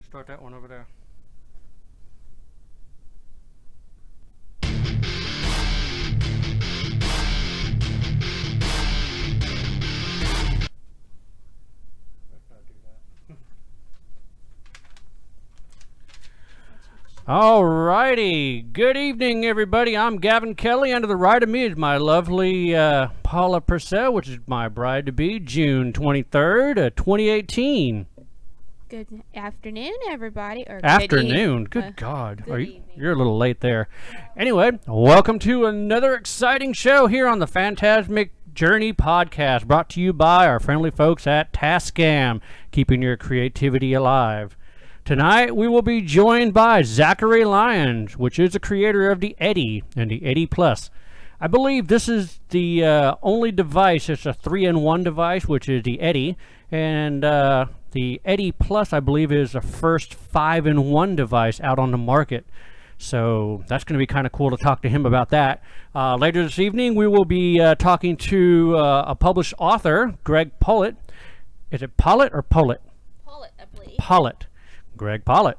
Start that one over there. Alrighty, good evening everybody. I'm Gavin Kelly. Under the right of me is my lovely Paula Purcell, which is my bride-to-be, June 23rd, 2018. Good afternoon, everybody. Or Afternoon? Good God. You're a little late there. Anyway, welcome to another exciting show here on the Phantasmic Journey podcast, brought to you by our friendly folks at Tascam, keeping your creativity alive. Tonight, we will be joined by Zachary Lyons, which is the creator of the EDi and the EDi Plus. I believe this is the only device. It's a 3-in-1 device, which is the EDi, and the EDi Plus, I believe, is the first 5-in-1 device out on the market. So that's going to be kind of cool to talk to him about that. Later this evening, we will be talking to a published author, Greg Pollit. Is it Pollit or Pollit? Pollit, I believe. Pollit. Greg Pollit.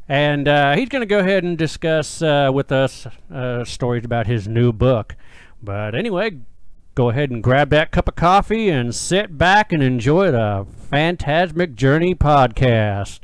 And he's going to go ahead and discuss with us stories about his new book. But anyway, go ahead and grab that cup of coffee and sit back and enjoy the Phantasmic Journey podcast.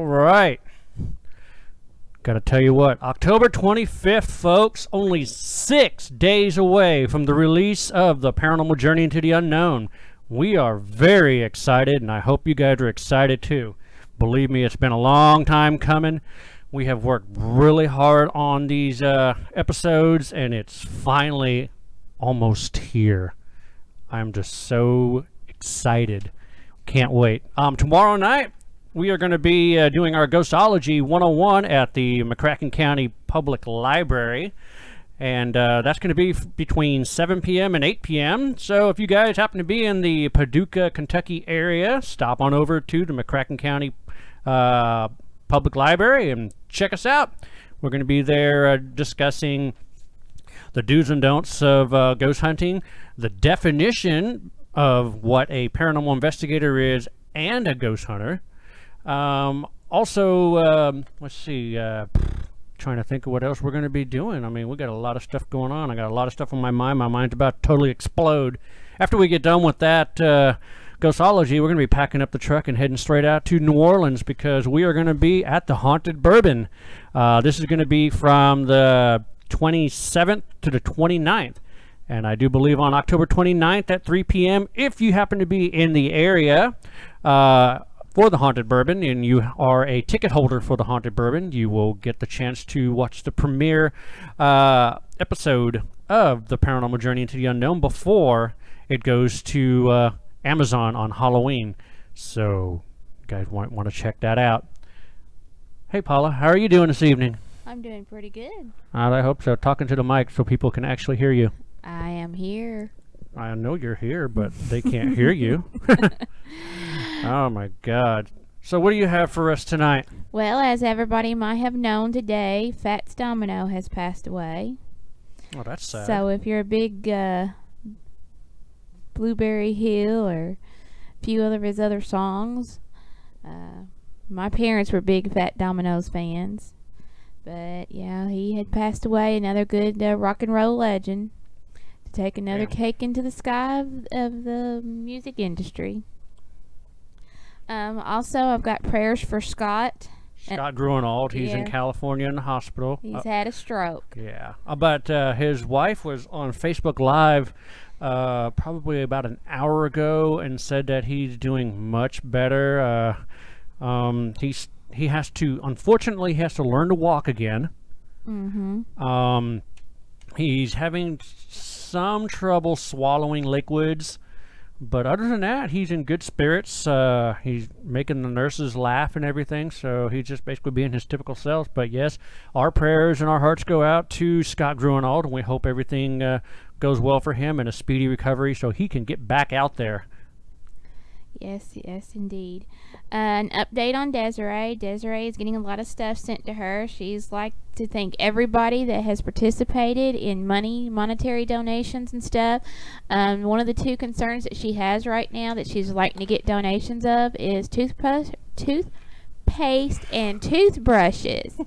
Right. Gotta tell you what, October 25th, folks, only 6 days away from the release of The Paranormal Journey into the Unknown. We are very excited, and I hope you guys are excited too. Believe me, it's been a long time coming. We have worked really hard on these episodes, and it's finally almost here. I'm just so excited. Can't wait. Tomorrow night, we are going to be doing our Ghostology 101 at the McCracken County Public Library. And that's going to be between 7 p.m. and 8 p.m. So if you guys happen to be in the Paducah, Kentucky area, stop on over to the McCracken County Public Library and check us out. We're going to be there discussing the do's and don'ts of ghost hunting, the definition of what a paranormal investigator is and a ghost hunter. Also, let's see, trying to think of what else we're going to be doing. I mean, we got a lot of stuff going on. I got a lot of stuff on my mind. My mind's about to totally explode. After we get done with that Ghostology, we're going to be packing up the truck and heading straight out to New Orleans because we are going to be at the Haunted Bourbon. This is going to be from the 27th to the 29th. And I do believe on October 29th at 3 p.m., if you happen to be in the area, for the Haunted Bourbon, and you are a ticket holder for the Haunted Bourbon, you will get the chance to watch the premiere episode of The Paranormal Journey into the Unknown before it goes to Amazon on Halloween. So, you guys want to check that out. Hey, Paula, how are you doing this evening? I'm doing pretty good. I hope so. Talking to the mic so people can actually hear you. I am here. I know you're here, but they can't hear you. Oh my God. So what do you have for us tonight? Well, as everybody might have known today, Fats Domino has passed away. Oh, that's sad. So if you're a big Blueberry Hill or a few of his other songs, my parents were big Fat Domino's fans. But yeah, he had passed away, another good rock and roll legend. Take another cake into the sky of the music industry. Also, I've got prayers for Scott Scott Gruenald. He's in Yeah. California in the hospital. He's had a stroke. Yeah. But his wife was on Facebook Live probably about an hour ago and said that he's doing much better. He has to, unfortunately, he has to learn to walk again. Mm-hmm. He's having some trouble swallowing liquids, but other than that, he's in good spirits. He's making the nurses laugh and everything, so he's just basically being his typical self. But yes, our prayers and our hearts go out to Scott Gruenald, and we hope everything goes well for him and a speedy recovery so he can get back out there. Yes, yes, indeed. An update on Desiree. Desiree is getting a lot of stuff sent to her. She's like to thank everybody that has participated in monetary donations and stuff. One of the two concerns that she has right now that she's liking to get donations of is toothpaste and toothbrushes.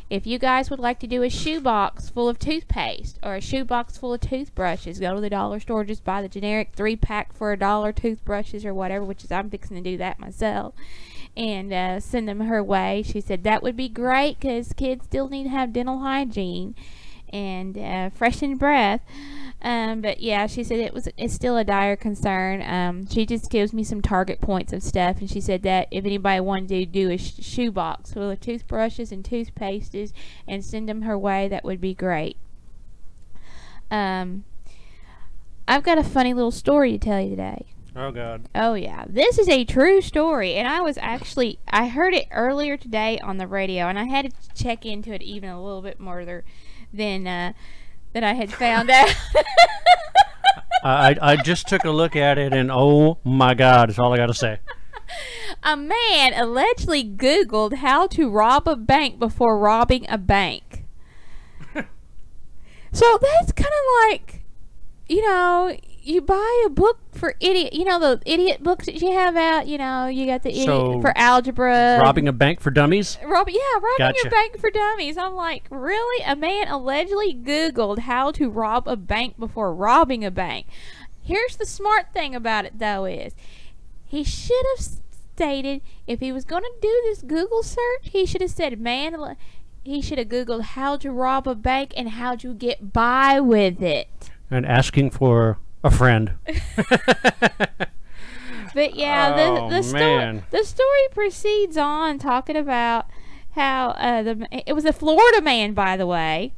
If you guys would like to do a shoebox full of toothpaste or a shoebox full of toothbrushes, go to the dollar store, just buy the generic 3-pack for $1 toothbrushes or whatever, which is I'm fixing to do that myself, and send them her way. She said that would be great because kids still need to have dental hygiene and freshen breath. But yeah, she said it's still a dire concern. She just gives me some target points of stuff, and she said that if anybody wanted to do a shoebox full of toothbrushes and toothpastes and send them her way, that would be great. I've got a funny little story to tell you today. Oh, God. Oh, yeah. This is a true story, and I heard it earlier today on the radio, and I had to check into it even a little bit more than I had found out. I just took a look at it, and oh, my God, is all I got to say. A man allegedly Googled how to rob a bank before robbing a bank. So that's kind of like, you buy a book for idiot, the idiot books that you have out, you got the idiot for algebra. Robbing a bank for dummies? Robbing Gotcha. a bank for dummies. I'm like, really? A man allegedly Googled how to rob a bank before robbing a bank. Here's the smart thing about it, though, is he should have stated, if he was going to do this Google search, he should have said, he should have Googled how to rob a bank and how to get by with it. And asking for a friend. But yeah, man. the story proceeds on talking about how it was a Florida man, by the way.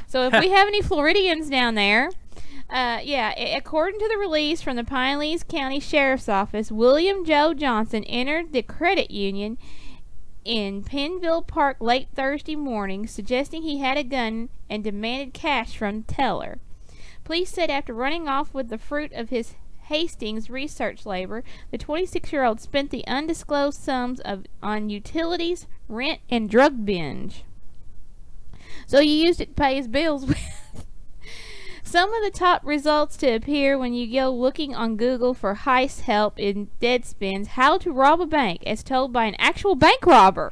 So if we have any Floridians down there, according to the release from the Pinellas County Sheriff's Office, William Joe Johnson entered the credit union in Pennville Park late Thursday morning, suggesting he had a gun and demanded cash from the teller. Police said after running off with the fruit of his Hastings research labor, the 26-year-old spent the undisclosed sums on utilities, rent, and drug binge. So he used it to pay his bills with. Some of the top results to appear when you go looking on Google for heist help in Deadspin's How to Rob a Bank, as told by an actual bank robber.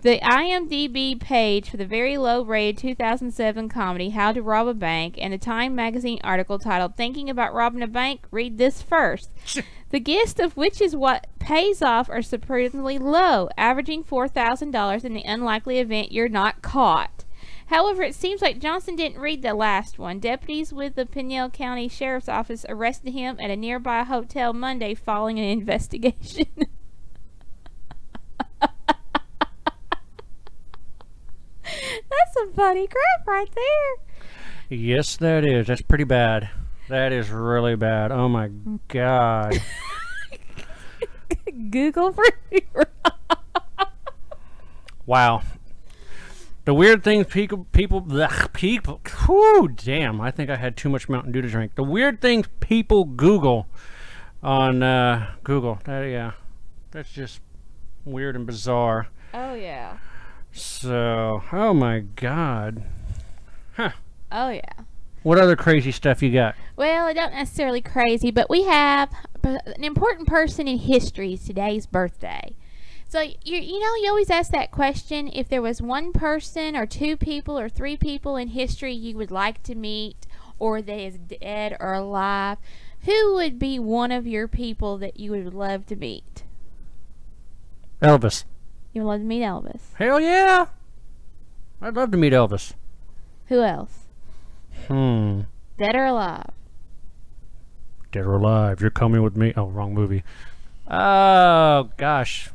The IMDb page for the very low-rated 2007 comedy How to Rob a Bank and the Time magazine article titled Thinking About Robbing a Bank read this first. The gist of which is what pays off are surprisingly low, averaging $4,000 in the unlikely event you're not caught. However, it seems like Johnson didn't read the last one. Deputies with the Pinellas County Sheriff's Office arrested him at a nearby hotel Monday following an investigation. That's some funny crap right there. Yes, that is. That's pretty bad. That is really bad. Oh, my God. Google for Wow. The weird things people, whew, damn, I think I had too much Mountain Dew to drink. The weird things people Google on Google. That's just weird and bizarre. Oh, yeah. So, oh my God. Huh. Oh, yeah. What other crazy stuff you got? Well, it's not necessarily crazy, but we have an important person in history. Today's birthday. So, you always ask that question, if there was one person or two people or three people in history you would like to meet, or that is dead or alive, who would be one of your people that you would love to meet? Elvis. You would love to meet Elvis. Hell yeah! I'd love to meet Elvis. Who else? Dead or alive? Dead or alive. You're coming with me. Oh, wrong movie. Oh, gosh.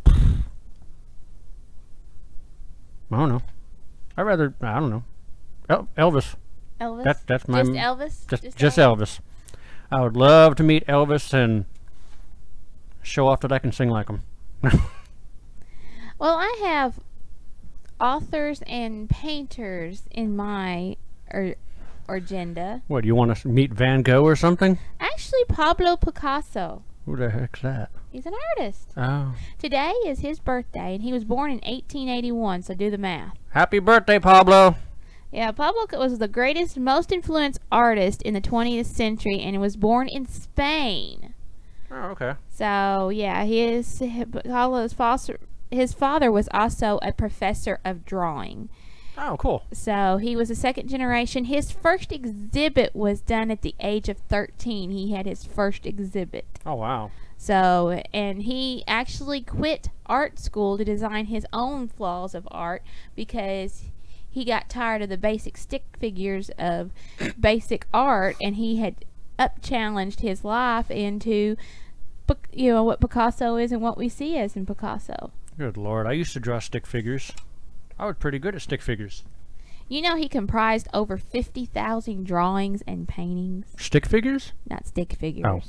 I don't know. I don't know. Elvis. Elvis? That's my... Just Elvis? Just Elvis. I would love to meet Elvis and show off that I can sing like him. Well, I have authors and painters in my agenda. What, you want to meet Van Gogh or something? Actually, Pablo Picasso. Who the heck's that? He's an artist. Oh. Today is his birthday, and he was born in 1881, so do the math. Happy birthday, Pablo. Yeah, Pablo was the greatest, most influenced artist in the 20th century, and was born in Spain. Oh, okay. So, yeah, his father was also a professor of drawing. Oh, cool. So, he was a second generation. His first exhibit was done at the age of 13. He had his first exhibit. Oh, wow. So, and he actually quit art school to design his own flaws of art because he got tired of the basic stick figures of basic art, and he had up-challenged his life into, you know, what Picasso is and what we see as in Picasso. Good Lord. I used to draw stick figures. I was pretty good at stick figures. You know, he comprised over 50,000 drawings and paintings. Stick figures? Not stick figures. Oh.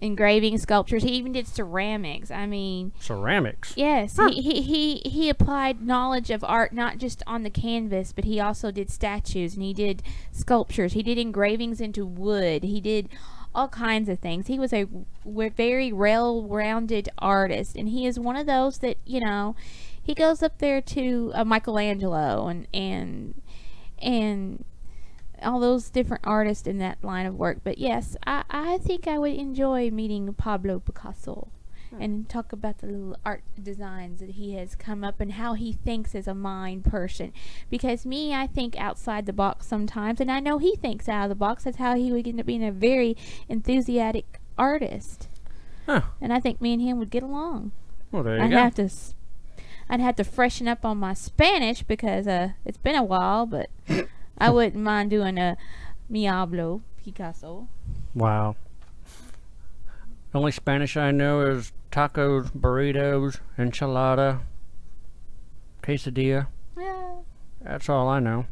Engraving, sculptures. He even did ceramics. I mean... Ceramics? Yes. Huh. He applied knowledge of art not just on the canvas, but he also did statues, and he did sculptures. He did engravings into wood. He did all kinds of things. He was a very well-rounded artist, and he is one of those that, you know, he goes up there to Michelangelo and all those different artists in that line of work. But yes, I think I would enjoy meeting Pablo Picasso and talk about the little art designs that he has come up and how he thinks as a mind person. Because me, I think outside the box sometimes, and I know he thinks out of the box. That's how he would end up being a very enthusiastic artist. Huh. And I think me and him would get along. Well, there you go. I'd have to freshen up on my Spanish because it's been a while, but I wouldn't mind doing a Mi hablo Picasso. Wow. The only Spanish I know is tacos, burritos, enchilada, quesadilla. Yeah. That's all I know.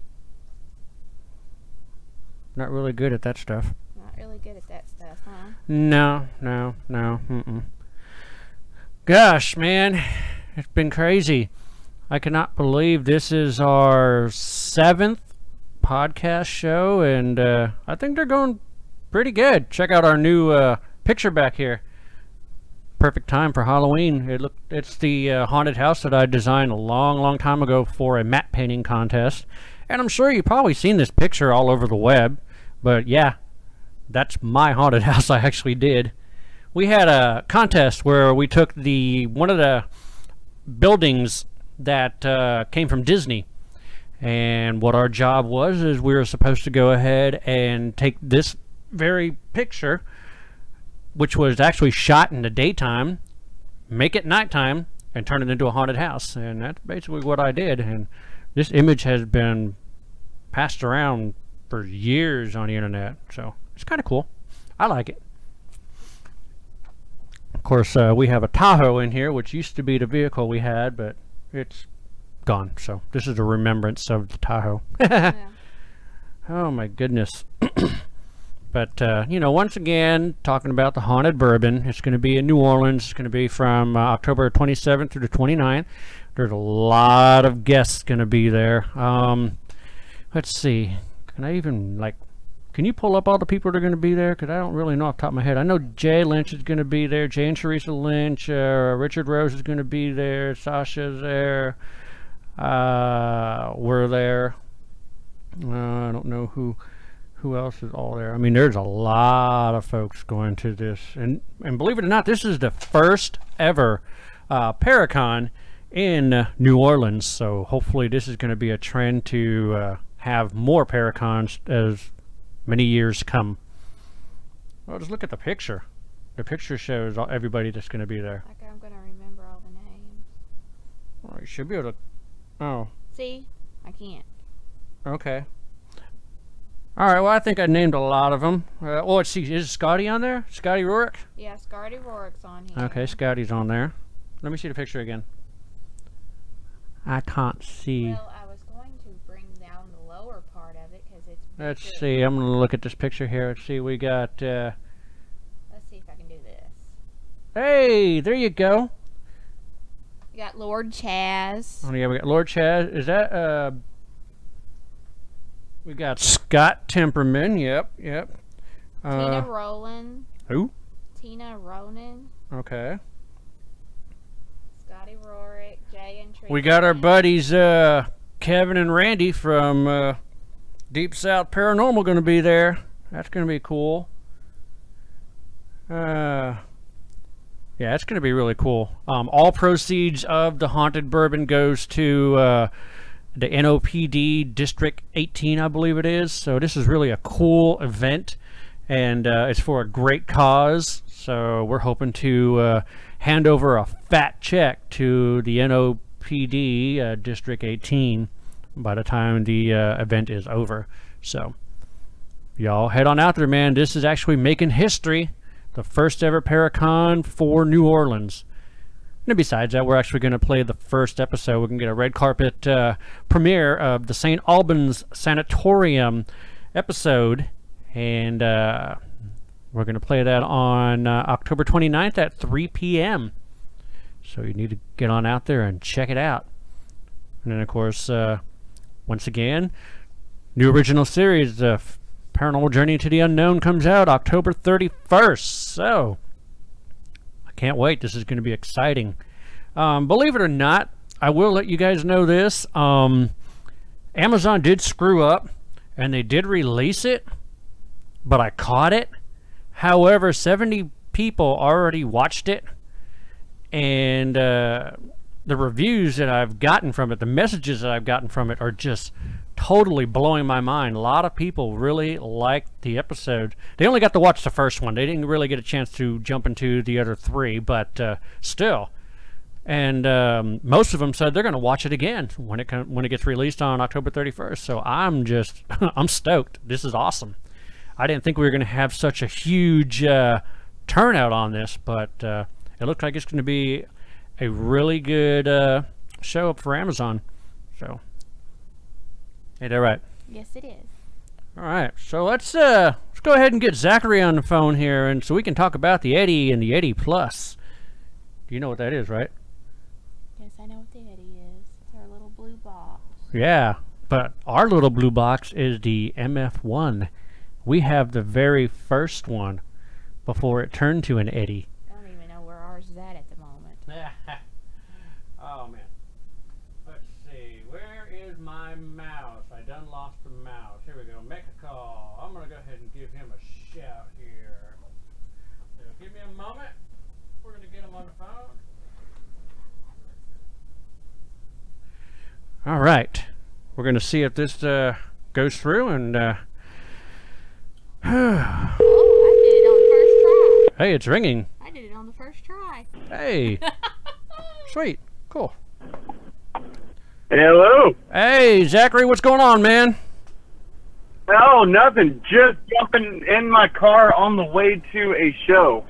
Not really good at that stuff. Not really good at that stuff, huh? No. Gosh, man. It's been crazy. I cannot believe this is our 7th podcast show, and I think they're going pretty good. Check out our new picture back here. Perfect time for Halloween. It's the haunted house that I designed a long time ago for a matte painting contest, and I'm sure you've probably seen this picture all over the web, but yeah, that's my haunted house I actually did. We had a contest where we took one of the buildings that came from Disney, and what our job was is we were supposed to go ahead and take this very picture, which was actually shot in the daytime, make it nighttime, and turn it into a haunted house. And that's basically what I did, and this image has been passed around for years on the internet, so it's kind of cool. I like it. Of course, we have a Tahoe in here, which used to be the vehicle we had, but it's gone. So this is a remembrance of the Tahoe. Yeah. Oh my goodness. But you know, once again, talking about the haunted bourbon, it's going to be in New Orleans. It's going to be from October 27th through the 29th. There's a lot of guests going to be there. Let's see. Can you pull up all the people that are going to be there? Because I don't really know off the top of my head. I know Jay Lynch is going to be there. Jay and Teresa Lynch. Richard Rose is going to be there. Sasha's there. We're there. I don't know who else is all there. I mean, there's a lot of folks going to this. And believe it or not, this is the first ever Paracon in New Orleans. So hopefully this is going to be a trend to have more Paracons as many years come. Well, just look at the picture. The picture shows everybody that's going to be there. Like, I'm going to remember all the You should be able to. Oh. See? I can't. Okay. All right. Well, I think I named a lot of them. Oh, let's see. Is Scotty on there? Scotty Rourke? Yeah, Scotty Rourke's on here. Okay, Scotty's on there. Let me see the picture again. I can't see. Well, I was going to bring down the lower part of it because it's bigger. Let's see. I'm going to look at this picture here. Let's see. We got... Let's see if I can do this. Hey, there you go. We got Lord Chaz. Oh, yeah, we got Lord Chaz. Is that... We got Scott Temperman. Yep. Tina Rowland. Who? Tina Ronan. Okay. Scotty Rourke. Jay and Tree. We got our buddies Kevin and Randy from Deep South Paranormal going to be there. That's going to be cool. Yeah, it's going to be really cool. All proceeds of the Haunted Bourbon goes to the NOPD District 18, I believe it is. So this is really a cool event, and it's for a great cause. So we're hoping to hand over a fat check to the NOPD District 18 by the time the event is over. So y'all head on out there, man. This is actually making history. The first ever Paracon for New Orleans. And besides that, we're actually going to play the first episode. We're going to get a red carpet premiere of the St. Albans Sanatorium episode. And we're going to play that on October 29th at 3 p.m. So you need to get on out there and check it out. And then, of course, once again, new original series, Paranormal Journey into the Unknown, comes out October 31st. So I can't wait. This is going to be exciting. Believe it or not, I will let you guys know this. Amazon did screw up, and they did release it, but I caught it. However, 70 people already watched it, and the reviews that I've gotten from it, the messages that I've gotten from it, are just totally blowing my mind. A lot of people really liked the episode. They only got to watch the first one. They didn't really get a chance to jump into the other three, but still. And most of them said they're going to watch it again when it gets released on October 31st. So I'm just I'm stoked. This is awesome. I didn't think we were going to have such a huge turnout on this, but it looks like it's going to be a really good show up for Amazon. So, ain't that right? Yes, it is. All right, so let's go ahead and get Zachary on the phone here, and so we can talk about the EDi and the EDi Plus. You know what that is, right? Yes, I know what the EDi is. It's our little blue box. Yeah, but our little blue box is the MF1. We have the very first one before it turned to an EDi. I don't even know where ours is at the moment. Oh, man. Let's see. Where is my mouse? I done lost the mouse. Here we go. Make a call. I'm going to go ahead and give him a shout here. So give me a moment. We're going to get him on the phone. All right. We're going to see if this goes through, and Oh, I did it on the first try. hey, it's ringing. I did it on the first try. Hey. Sweet. Cool. Hello. Hey, Zachary, what's going on, man? Oh, nothing. Just jumping in my car on the way to a show.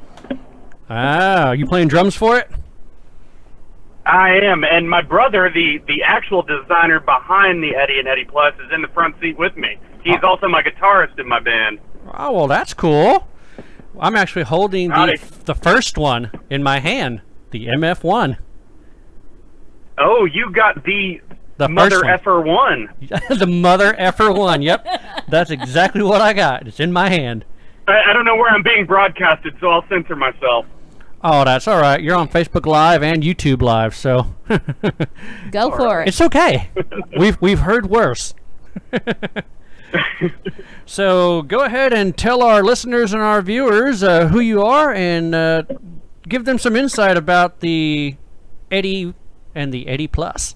Ah, you playing drums for it? I am, and my brother, the actual designer behind the EDi and EDi Plus, is in the front seat with me. He's also my guitarist in my band. Oh, well, that's cool. I'm actually holding the first one in my hand, the MF1. Oh, you got the mother effer one. The mother effer one, yep. That's exactly what I got. It's in my hand. I don't know where I'm being broadcasted, so I'll censor myself. Oh, that's all right. You're on Facebook Live and YouTube Live, so Go for it. it's okay. We've heard worse. So go ahead and tell our listeners and our viewers who you are, and give them some insight about the EDi and the EDi Plus.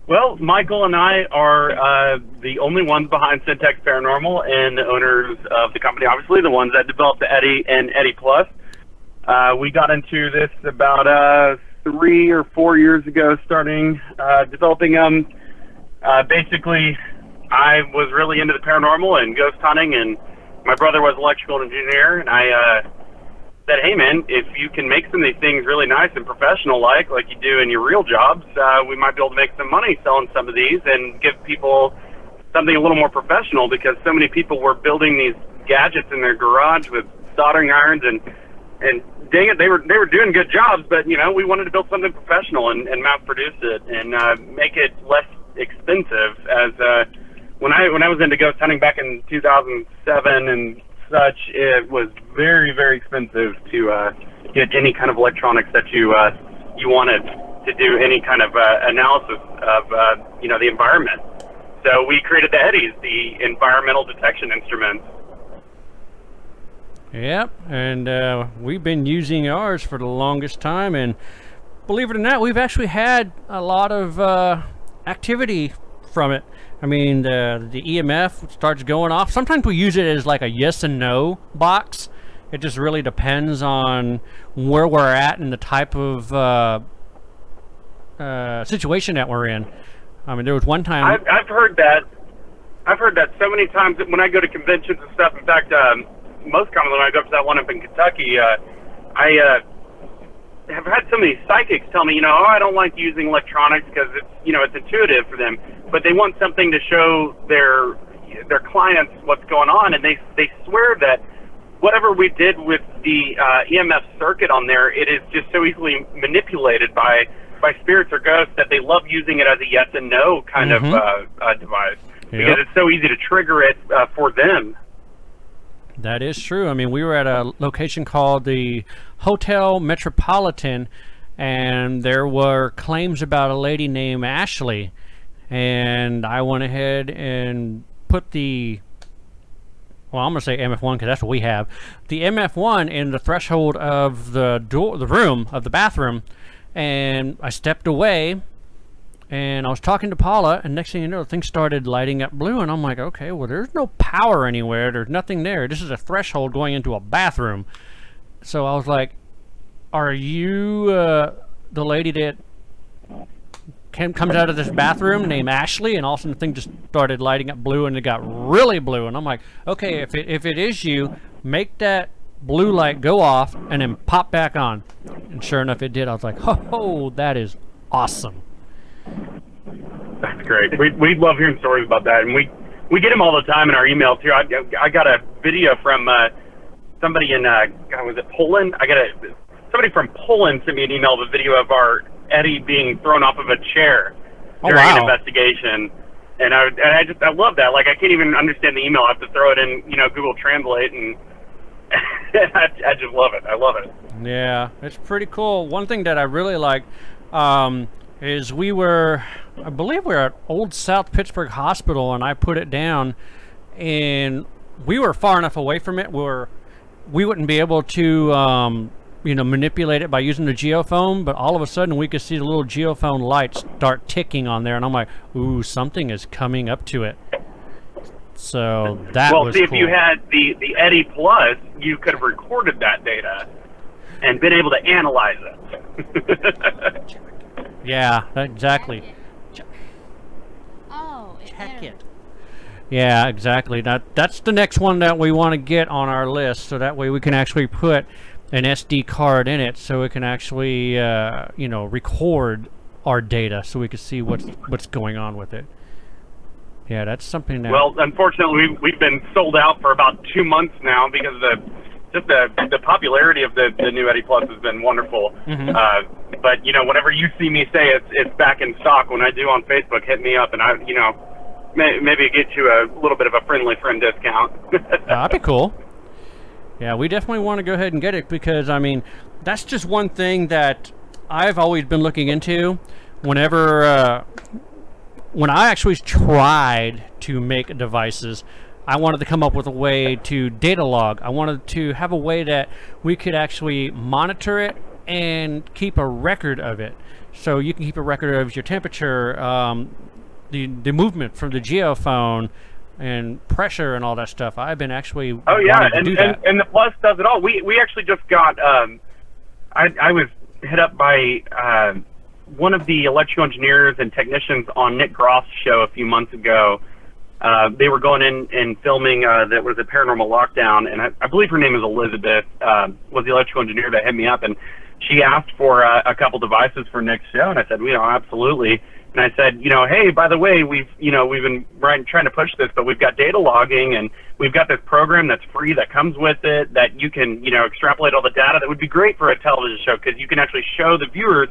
Well, Michael and I are the only ones behind Syntax Paranormal and the owners of the company, obviously, the ones that developed the EDi and EDi Plus. We got into this about 3 or 4 years ago, starting developing them. Basically, I was really into the paranormal and ghost hunting, and my brother was an electrical engineer, and I said, hey man, if you can make some of these things really nice and professional like you do in your real jobs, we might be able to make some money selling some of these and give people something a little more professional, because so many people were building these gadgets in their garage with soldering irons, and dang it, they were doing good jobs, but you know, we wanted to build something professional and mass produce it and make it less expensive. As when I was into ghost hunting back in 2007 and such, it was very, very expensive to get any kind of electronics that you wanted to do any kind of analysis of you know, the environment. So we created the EDIs, the environmental detection instruments. Yep, and we've been using ours for the longest time, and believe it or not, we've actually had a lot of activity from it. I mean, the EMF starts going off. Sometimes we use it as like a yes and no box. It just really depends on where we're at and the type of situation that we're in. I mean, there was one time... I've heard that. I've heard that so many times when I go to conventions and stuff. In fact, most commonly when I go up to that one up in Kentucky, I have had so many psychics tell me, you know, oh, I don't like using electronics because it's, you know, it's intuitive for them, but they want something to show their clients what's going on, and they swear that whatever we did with the EMF circuit on there, it is just so easily manipulated by spirits or ghosts that they love using it as a yes and no kind of device, because it's so easy to trigger it for them. That is true. I mean, we were at a location called the Hotel Metropolitan, and there were claims about a lady named Ashley, and I went ahead and put the, well, I'm going to say MF1 because that's what we have, the MF1 in the threshold of the door, the room, of the bathroom, and I stepped away, and I was talking to Paula, and next thing you know, things started lighting up blue, and I'm like, okay, well, there's no power anywhere. There's nothing there. This is a threshold going into a bathroom. So I was like, are you the lady that comes out of this bathroom named Ashley? And all of a sudden the thing just started lighting up blue, and it got really blue. And I'm like, okay, if it is you, make that blue light go off and then pop back on. And sure enough, it did. I was like, oh, that is awesome. That's great. We love hearing stories about that, and we get them all the time in our email too. I got a video from somebody in God, was it Poland? Somebody from Poland sent me an email of a video of our Eddie being thrown off of a chair during an investigation, and I love that. Like, I can't even understand the email. I have to throw it in, you know, Google Translate, and I just love it. I love it. Yeah, it's pretty cool. One thing that I really like is I believe we were at Old South Pittsburgh Hospital, and I put it down, and we were far enough away from it where we wouldn't be able to you know, manipulate it by using the geophone, but all of a sudden we could see the little geophone lights start ticking on there, and I'm like, ooh, something is coming up to it. So that was see, cool. If you had the EDi Plus, you could have recorded that data and been able to analyze it. Yeah, exactly. Oh, check it. Yeah, exactly. That's the next one that we want to get on our list, so that way we can actually put an SD card in it, so it can actually you know, record our data, so we can see what's going on with it. Yeah, that's something that... Well, unfortunately, we've been sold out for about 2 months now because of the popularity of the new EDi Plus has been wonderful. But you know, whenever you see me say it's back in stock, when I do on Facebook, hit me up, and I, you know, maybe get you a little bit of a friendly friend discount. That'd be cool. Yeah, we definitely want to go ahead and get it, because I mean, that's just one thing that I've always been looking into. Whenever when I actually tried to make devices, I wanted to come up with a way to data log. I wanted to have a way that we could actually monitor it and keep a record of it. So you can keep a record of your temperature, the movement from the geophone, and pressure and all that stuff. I've been actually and the Plus does it all. We actually just got I was hit up by one of the electrical engineers and technicians on Nick Groff's show a few months ago. They were going in and filming that was a paranormal lockdown, and I believe her name is Elizabeth, was the electrical engineer that hit me up, and she asked for a couple devices for Nick's show, and I said, absolutely. And I said, hey, by the way, we've been trying to push this, but we've got data logging, and we've got this program that's free that comes with it that you can, extrapolate all the data. That would be great for a television show because you can actually show the viewers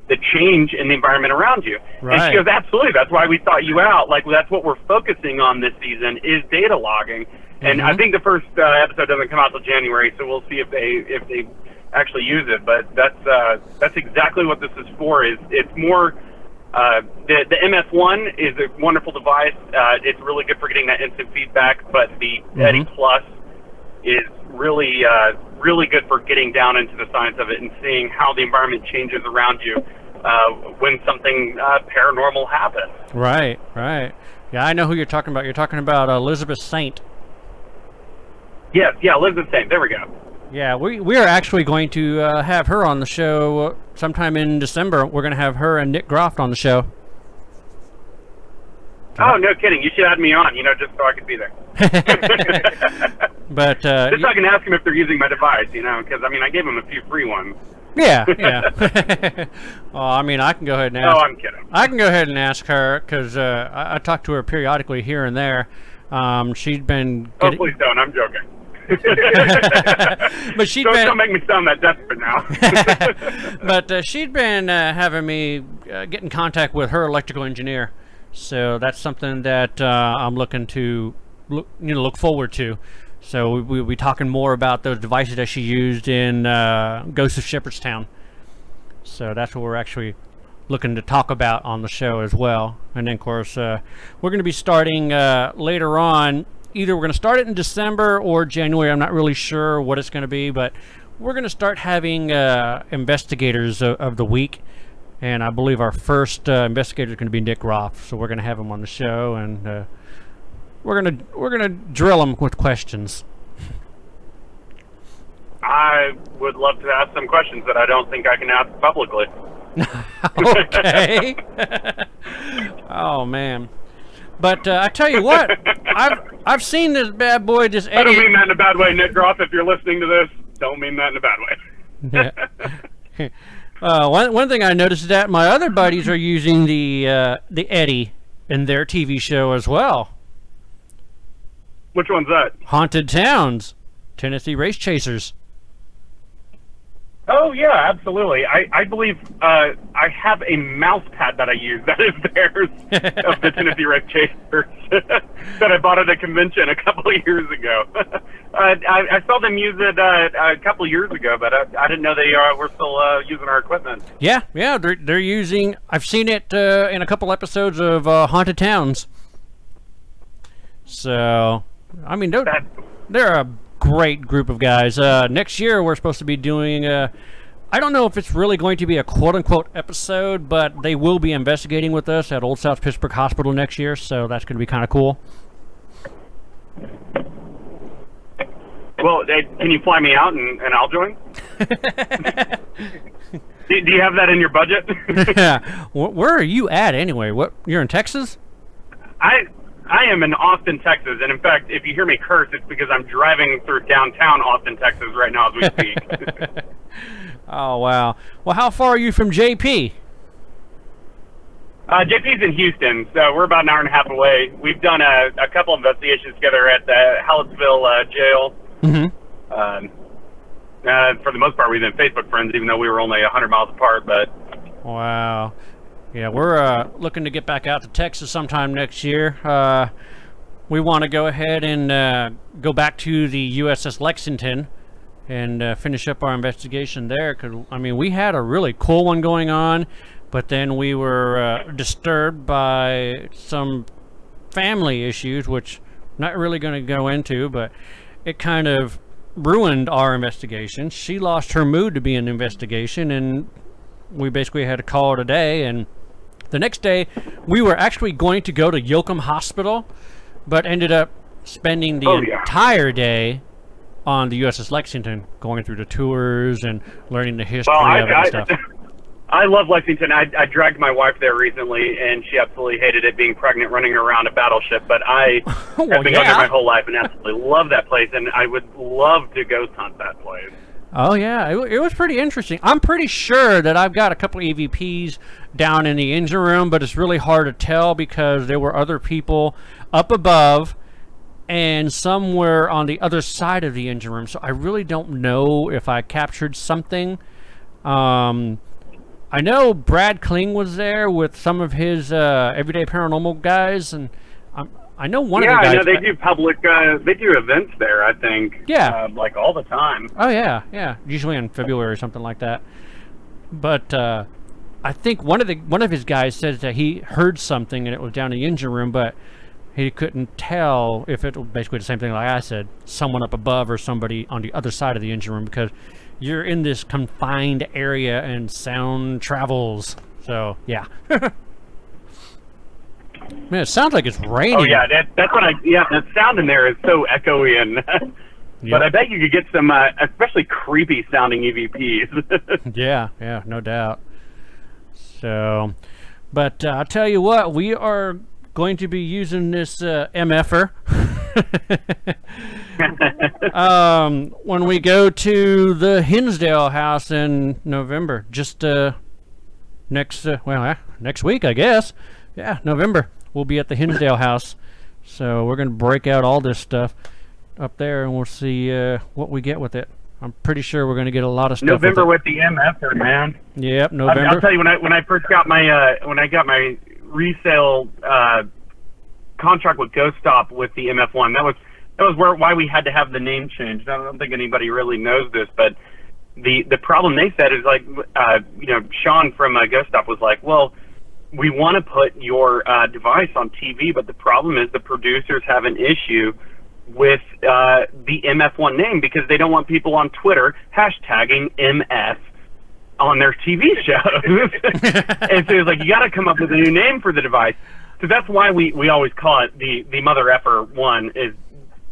the change in the environment around you. Right. And she goes, absolutely, that's why we sought you out. Like, that's what we're focusing on this season is data logging. And I think the first episode doesn't come out till January, so we'll see if they actually use it. But that's exactly what this is for. It's more the MS1 is a wonderful device. It's really good for getting that instant feedback, but the EDi Plus is really good for getting down into the science of it and seeing how the environment changes around you when something paranormal happens. Right. Yeah, I know who you're talking about. You're talking about Elizabeth Saint. Yes, Elizabeth Saint. There we go. Yeah, we are actually going to have her on the show sometime in December. We're going to have her and Nick Groff on the show. Oh, no kidding. You should add me on, just so I could be there. But just so I can ask them if they're using my device, because, I gave them a few free ones. Yeah. Well, I can go ahead and ask. Oh, I'm kidding. I can go ahead and ask her, because I talk to her periodically here and there. She's been Oh, please don't. I'm joking. But don't make me sound that desperate now. But she'd been having me get in contact with her electrical engineer, so that's something that I'm looking to look forward to. So we'll be talking more about those devices that she used in Ghost of Shepherdstown. So that's what we're actually looking to talk about on the show as well. And then of course we're going to be starting later on. Either we're going to start it in December or January. I'm not really sure what it's going to be, but we're going to start having investigators of the week, and I believe our first investigator is going to be Nick Groff. So we're going to have him on the show, and we're gonna drill him with questions. I would love to ask some questions that I don't think I can ask publicly. Okay. Oh man. But I tell you what, I've seen this bad boy, this EDi. I don't mean that in a bad way, Nick Groff. If you're listening to this, don't mean that in a bad way. One thing I noticed is that my other buddies are using the EDi in their TV show as well. Which one's that? Haunted Towns, Tennessee Race Chasers. Oh yeah, absolutely. I believe I have a mouse pad that I use that is theirs of the Tennessee Race Chasers that I bought at a convention a couple of years ago. I saw them use it a couple of years ago, but I didn't know they were still using our equipment. Yeah, they're using. I've seen it in a couple episodes of Haunted Towns. So, they're a great group of guys. Next year we're supposed to be doing I don't know if it's really going to be a quote-unquote episode, but they will be investigating with us at Old South Pittsburgh Hospital next year, so that's going to be kind of cool. Well, can you fly me out and I'll join? Do you have that in your budget? Where are you at anyway? You're in Texas? I am in Austin, Texas, and in fact, if you hear me curse, it's because I'm driving through downtown Austin, Texas right now as we speak. Oh, wow. Well, how far are you from JP? JP's in Houston, so we're about an hour and a half away. We've done a couple investigations together at the Hallettsville jail. Mm-hmm. For the most part, we've been Facebook friends, even though we were only 100 miles apart. But wow. Yeah, we're looking to get back out to Texas sometime next year. We want to go ahead and go back to the USS Lexington and finish up our investigation there. Because, we had a really cool one going on, but then we were disturbed by some family issues, which I'm not really going to go into, but it kind of ruined our investigation. She lost her mood to be an investigation, and we basically had to call it a day. And the next day, we were actually going to go to Yoakum Hospital, but ended up spending the entire day on the USS Lexington, going through the tours and learning the history Well, of it and stuff. I love Lexington. I dragged my wife there recently, and she absolutely hated it being pregnant running around a battleship. But I Well, have been going yeah. there my whole life and absolutely love that place, and I would love to ghost hunt that place. Oh yeah, it was pretty interesting. I'm pretty sure that I've got a couple of EVPs down in the engine room, but it's really hard to tell because there were other people up above and somewhere on the other side of the engine room. So I really don't know if I captured something. I know Brad Kling was there with some of his Everyday Paranormal guys, and I know one of the guys. Yeah, I know they do public, they do events there, I think. Yeah. Like all the time. Oh, yeah, yeah. Usually in February or something like that. But I think one of his guys said that he heard something and it was down in the engine room, but he couldn't tell if it was basically the same thing like I said, someone up above or somebody on the other side of the engine room, because you're in this confined area and sound travels. So, yeah. Man, it sounds like it's raining. Oh yeah, that's what the sound in there is so echoey and. Yep. But I bet you could get some, especially creepy sounding EVPs. Yeah, yeah, no doubt. So, but I'll tell you what, we are going to be using this MFer when we go to the Hinsdale house in November. Just next week, I guess. Yeah, November. We'll be at the Hinsdale house. So we're going to break out all this stuff up there, and we'll see what we get with it. I'm pretty sure we're going to get a lot of stuff. November with the MFer, man. Yep, November. I'll tell you, when I first got my resale contract with Ghost Stop with the MF1, that was why we had to have the name changed. I don't think anybody really knows this, but the problem they said is like, Sean from Ghost Stop was like, well, we want to put your device on TV, but the problem is the producers have an issue with the MF1 name because they don't want people on Twitter hashtagging MF on their TV shows. And so it's like, you got to come up with a new name for the device. So that's why we always call it the Mother Effer 1, is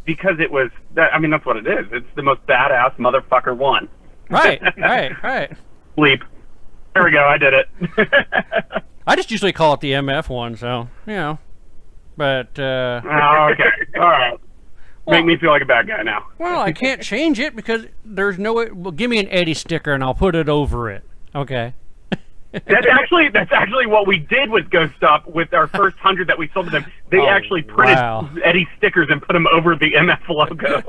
because it was, that's what it is. It's the most badass motherfucker 1. Right. Bleep. There we go, I did it. I just usually call it the MF1, so, but... Oh, okay, all right. Well, make me feel like a bad guy now. Well, I can't change it because there's no way. Well, give me an Eddie sticker and I'll put it over it. Okay. That's actually what we did with Ghost Stop with our first 100 that we sold to them. They actually printed Eddie stickers and put them over the MF logo.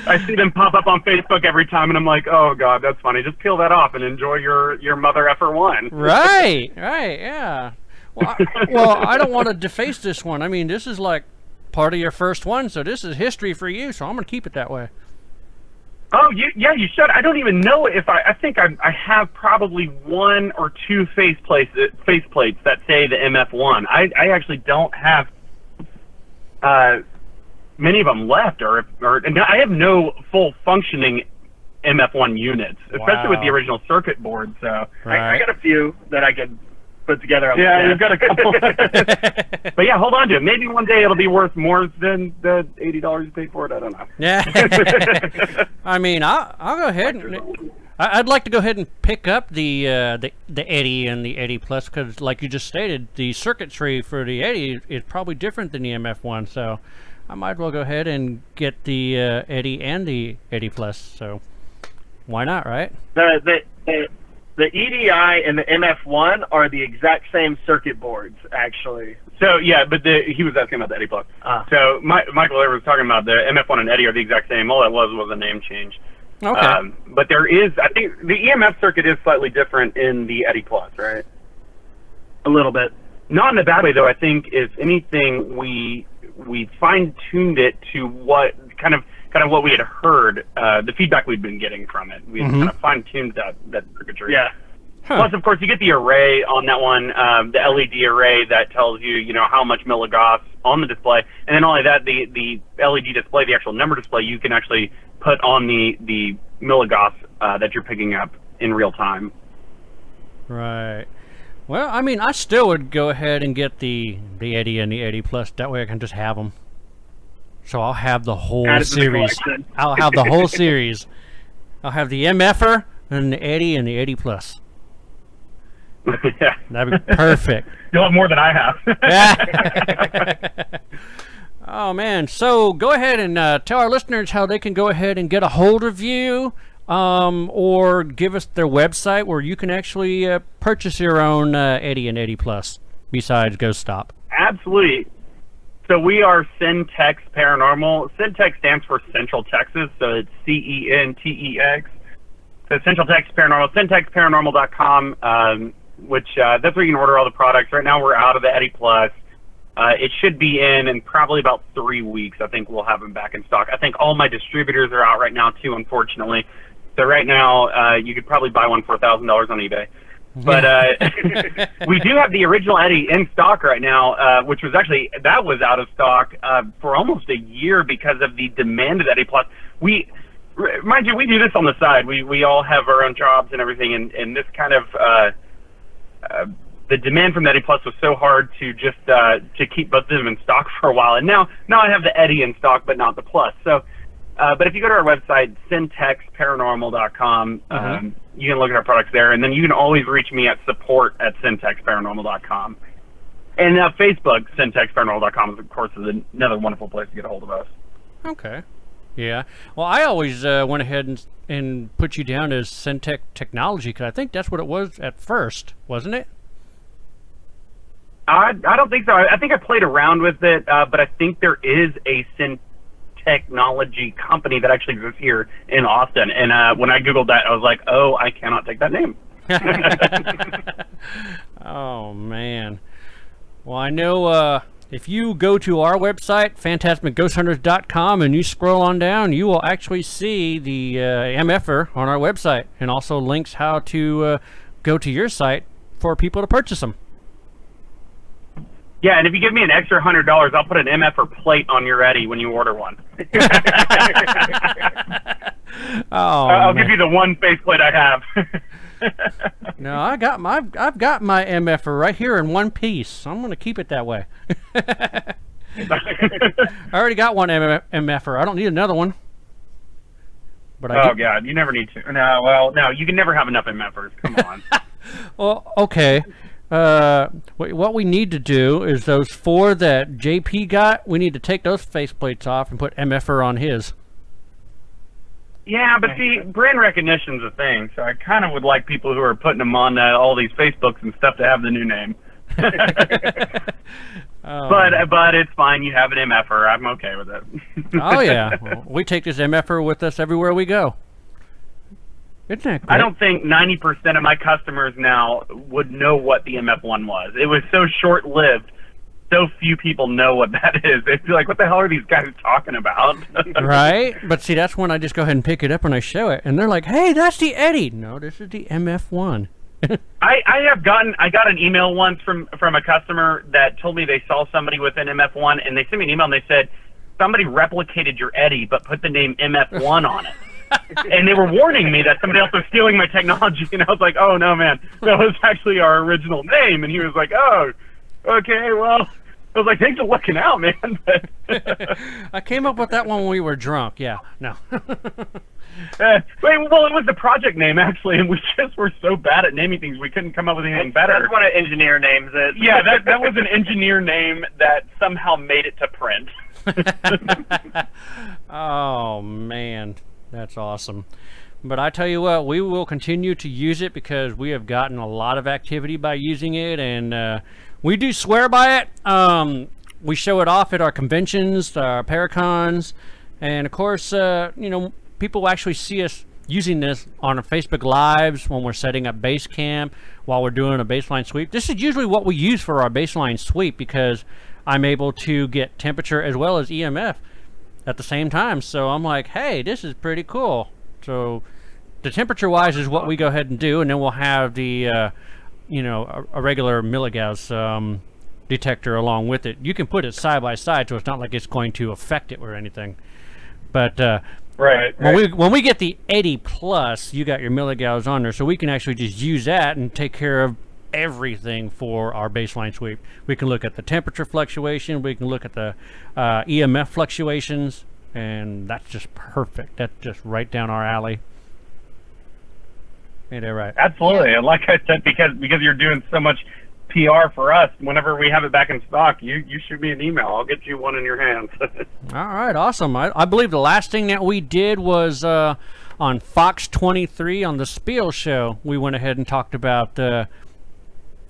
I see them pop up on Facebook every time, and I'm like, oh god, that's funny. Just peel that off and enjoy your Mother Effer 1. Right, yeah. Well, I don't want to deface this one. I mean, this is like part of your first one, so this is history for you, so I'm going to keep it that way. Oh, you should. I don't even know if I think I have probably 1 or 2 faceplates that say the MF1. I actually don't have many of them left, and I have no full functioning MF1 units, especially with the original circuit board. So I got a few that I could put together. Yeah, you've got a couple. But yeah, hold on to it. Maybe one day it'll be worth more than the $80 you paid for it. I don't know. Yeah. I mean, I'll go ahead and I'd like to go ahead and pick up the EDi and the EDi Plus, because, like you just stated, the circuitry for the EDi is probably different than the MF1. So I might as well go ahead and get the EDi and the EDi Plus. So why not, right? The EDi and the MF1 are the exact same circuit boards, actually. So, yeah, but he was asking about the EDi Plus. So, Michael there was talking about the MF1 and EDi are the exact same. All that was a name change. Okay. But there is, I think, the EMF circuit is slightly different in the EDi Plus, right? A little bit. Not in a bad way, though. I think, if anything, we fine-tuned it to what kind of what we had heard, the feedback we'd been getting from it. We kind of fine-tuned that circuitry. Yeah. Huh. Plus, of course, you get the array on that one, the LED array that tells you, how much milligauss on the display. And then not only that, the LED display, the actual number display, you can actually put on the milligauss that you're picking up in real time. Right. Well, I mean, I still would go ahead and get the EDi and the EDi Plus. That way I can just have them. So I'll have the whole Add it to the series. collection. I'll have the whole series. I'll have the MFer and the EDi and the EDi Plus. Yeah. That'd be perfect. You'll have more than I have. Oh, man. So go ahead and tell our listeners how they can go ahead and get a hold of you, or give us their website where you can actually purchase your own EDi and EDi Plus besides Ghost Stop. Absolutely. So we are Centex Paranormal. Centex stands for Central Texas, so it's CENTEX. So Central Texas Paranormal, centexparanormal.com, which that's where you can order all the products. Right now we're out of the EDi Plus. It should be in probably about 3 weeks. I think we'll have them back in stock. I think all my distributors are out right now too, unfortunately. So right now you could probably buy one for $1,000 on eBay. But we do have the original EDi in stock right now, which was actually, that was out of stock for almost a year because of the demand of EDi Plus. Mind you, we do this on the side. We all have our own jobs and everything, and this kind of, the demand from the EDi Plus was so hard to just to keep both of them in stock for a while. And now I have the EDi in stock, but not the Plus. So, but if you go to our website, centexparanormal.com, you can look at our products there, and then you can always reach me at support@centexparanormal.com. And Facebook, centexparanormal.com, of course, is another wonderful place to get a hold of us. Okay. Yeah. Well, I always went ahead and put you down as Centec Technology, because I think that's what it was at first, wasn't it? I don't think so. I think I played around with it, but I think there is a Technology company that actually exists here in Austin. And when I Googled that, I was like, oh, I cannot take that name. Oh, man. Well, I know if you go to our website, phantasmicghosthunters.com, and you scroll on down, you will actually see the MFer on our website, and also links how to go to your site for people to purchase them. Yeah, and if you give me an extra $100, I'll put an MFer plate on your EDi when you order one. I'll give you the one faceplate I have. No, I've got my MFer right here in one piece. So I'm going to keep it that way. I already got one MFer. I don't need another one. But God, you never need to. No, you can never have enough MFers. Come on. Well, okay. What we need to do is those 4 that JP got, we need to take those faceplates off and put MFer on his. Yeah, but see, brand recognition's a thing, so I kind of would like people who are putting them on all these Facebooks and stuff to have the new name. But it's fine. You have an MFer. I'm okay with it. Oh, yeah. Well, we take this MFer with us everywhere we go. Isn't that great? I don't think 90% of my customers now would know what the MF1 was. It was so short-lived. So few people know what that is. They feel like, what the hell are these guys talking about? Right? But see, that's when I just go ahead and pick it up and I show it. And they're like, hey, that's the EDi. No, this is the MF1. I got an email once from a customer that told me they saw somebody with an MF1, and they sent me an email and they said, somebody replicated your EDi but put the name MF1 on it. And they were warning me that somebody else was stealing my technology, and I was like, oh, no, man, that was actually our original name. And he was like, oh, okay, well, I was like, thanks for looking out, man. I came up with that one when we were drunk. Yeah, no. Well, it was the project name, actually, and we just were so bad at naming things, we couldn't come up with anything better. That's what an engineer names it. Yeah, that was an engineer name that somehow made it to print. Oh, man. That's awesome. But I tell you what, we will continue to use it because we have gotten a lot of activity by using it, and we do swear by it. We show it off at our conventions, our Paracons, and of course, you know, people actually see us using this on our Facebook Lives when we're setting up base camp, while we're doing a baseline sweep. This is usually what we use for our baseline sweep because I'm able to get temperature as well as EMF at the same time. So I'm like, hey, this is pretty cool. So the temperature wise is what we go ahead and do, and then we'll have the you know, a regular milligauss detector along with it. You can put it side by side, so it's not like it's going to affect it or anything. But right. when we get the EDi Plus, you got your milligauss on there, so we can actually just use that and take care of everything for our baseline sweep. We can look at the temperature fluctuation, we can look at the EMF fluctuations, and that's just perfect. That's just right down our alley. Ain't that right? Absolutely. And like I said, because you're doing so much PR for us, whenever we have it back in stock, you shoot me an email. I'll get you one in your hands. All right, awesome. I believe the last thing that we did was on Fox 23 on the Spiel show. We went ahead and talked about the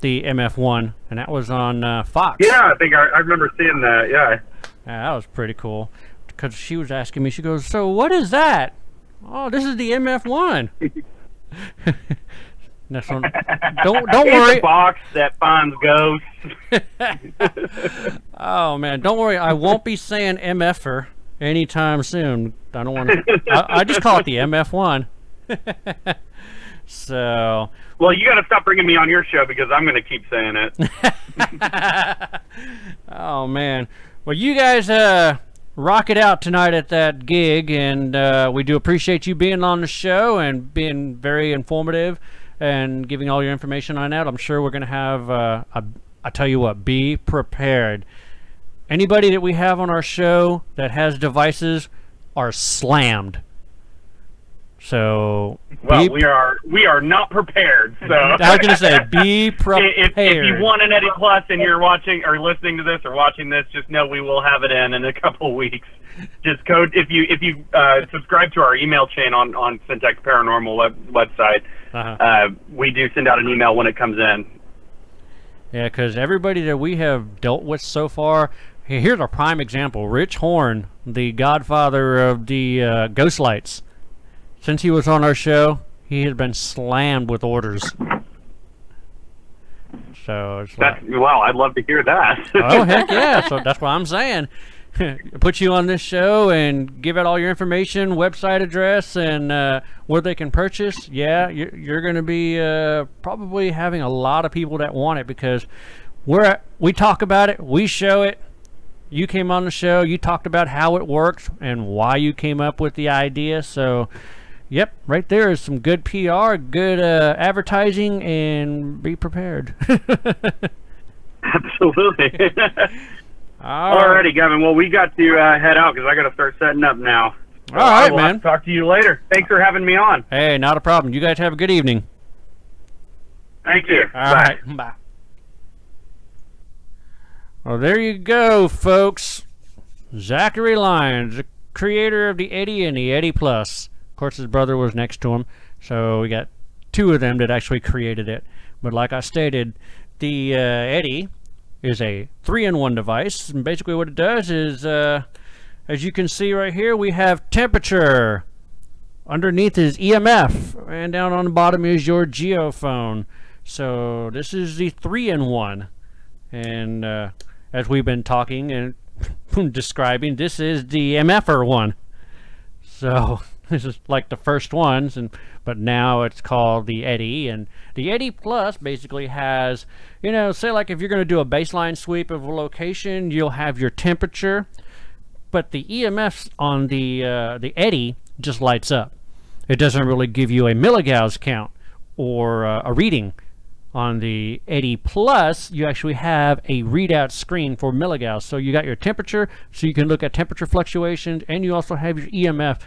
MF1, and that was on Fox. Yeah, I think I remember seeing that. Yeah. Yeah, that was pretty cool. Because she was asking me, she goes, "So what is that?" "Oh, this is the MF1." That's one. Don't worry. It's a box that finds ghosts. Oh man, don't worry. I won't be saying MFer anytime soon. I don't want to. I just call it the MF1. So. Well, you got to stop bringing me on your show because I'm going to keep saying it. Oh man. Well, you guys rock it out tonight at that gig, and we do appreciate you being on the show and being very informative and giving all your information on that. I'm sure we're going to have, I tell you what, be prepared. Anybody that we have on our show that has devices are slammed. So, well, we are not prepared. So I was going to say, be prepared. If you want an EDi Plus and you're watching or listening to this or watching this, just know we will have it in a couple of weeks. Just code if you subscribe to our email chain on Syntax Paranormal website. We do send out an email when it comes in. Yeah, because everybody that we have dealt with so far, here's a prime example. Rich Horn, the godfather of the ghost lights. Since he was on our show, he has been slammed with orders. So it's like, wow, I'd love to hear that. Oh, heck yeah. So that's what I'm saying. Put you on this show and give out all your information, website address, and where they can purchase. Yeah, you're going to be probably having a lot of people that want it because we talk about it, we show it. You came on the show, you talked about how it works and why you came up with the idea. So, yep, right there is some good PR, good advertising, and be prepared. Absolutely. Alrighty, Gavin. Well, we got to head out because I got to start setting up now. So all right, man. Talk to you later. Thanks for having me on. Hey, not a problem. You guys have a good evening. Thank you. All right. Bye. Well, there you go, folks. Zachary Lyons, the creator of the EDi and the EDi Plus. Of course, his brother was next to him, so we got two of them that actually created it. But like I stated, the EDi is a 3-in-1 device, and basically what it does is, as you can see right here, we have temperature. Underneath is EMF, and down on the bottom is your geophone. So this is the 3-in-1, and as we've been talking and describing, this is the MFer one. So this is like the first ones, but now it's called the EDi, and the EDi Plus basically has, you know, say like if you're going to do a baseline sweep of a location, you'll have your temperature, but the EMFs on the EDi just lights up. It doesn't really give you a milligauss count or a reading. On the EDi Plus, you actually have a readout screen for milligauss. So you got your temperature, so you can look at temperature fluctuations, and you also have your EMF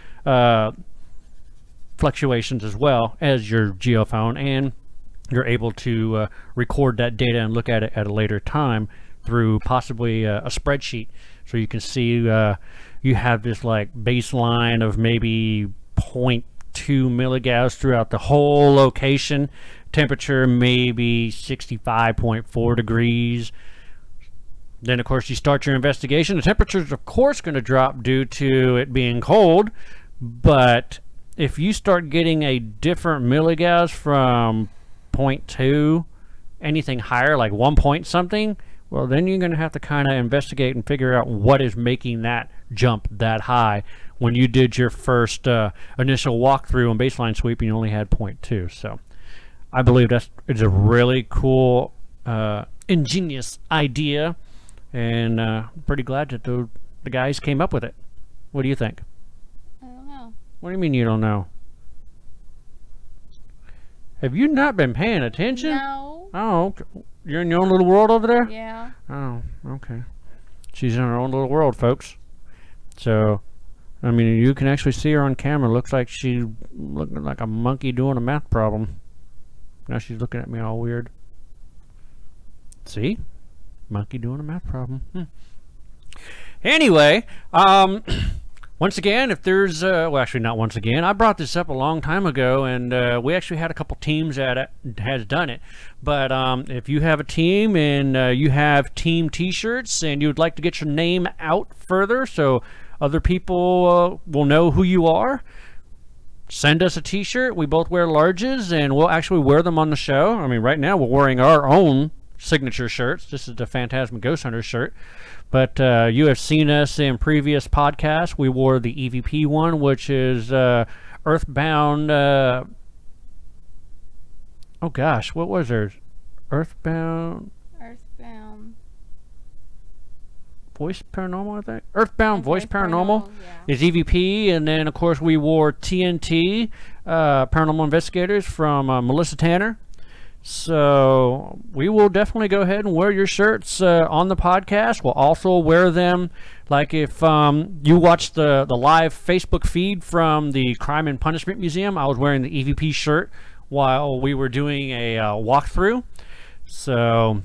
fluctuations as well as your geophone, and you're able to record that data and look at it at a later time through possibly a spreadsheet. So you can see you have this like baseline of maybe 0.2 milligauss throughout the whole location. Temperature maybe 65.4 degrees. Then of course you start your investigation. The temperature is of course going to drop due to it being cold, but if you start getting a different milligauss from 0.2, anything higher like 1 point something, well then you're going to have to kind of investigate and figure out what is making that jump that high. When you did your first initial walkthrough on baseline sweeping, you only had 0.2. So I believe it's a really cool, ingenious idea, and I'm pretty glad that the guys came up with it. What do you think? I don't know. What do you mean you don't know? Have you not been paying attention? No. Oh, okay. You're in your own little world over there? Yeah. Oh, okay. She's in her own little world, folks. So, I mean, you can actually see her on camera. Looks like she's looking like a monkey doing a math problem. Now she's looking at me all weird. See? Monkey doing a math problem. Anyway, once again, if there's, well, actually not once again, I brought this up a long time ago, and we actually had a couple teams that has done it. But if you have a team and you have team t-shirts and you would like to get your name out further so other people will know who you are, send us a t-shirt. We both wear larges, and we'll actually wear them on the show. I mean, right now we're wearing our own signature shirts. This is the Phantasm Ghost Hunter shirt. But you have seen us in previous podcasts. We wore the EVP one, which is Earthbound. Oh gosh, what was there? Earthbound Voice Paranormal, I think. Earthbound Voice Paranormal is EVP, and then of course we wore TNT Paranormal Investigators from Melissa Tanner. So we will definitely go ahead and wear your shirts on the podcast. We'll also wear them, like if you watch the live Facebook feed from the Crime and Punishment Museum. I was wearing the EVP shirt while we were doing a walkthrough. So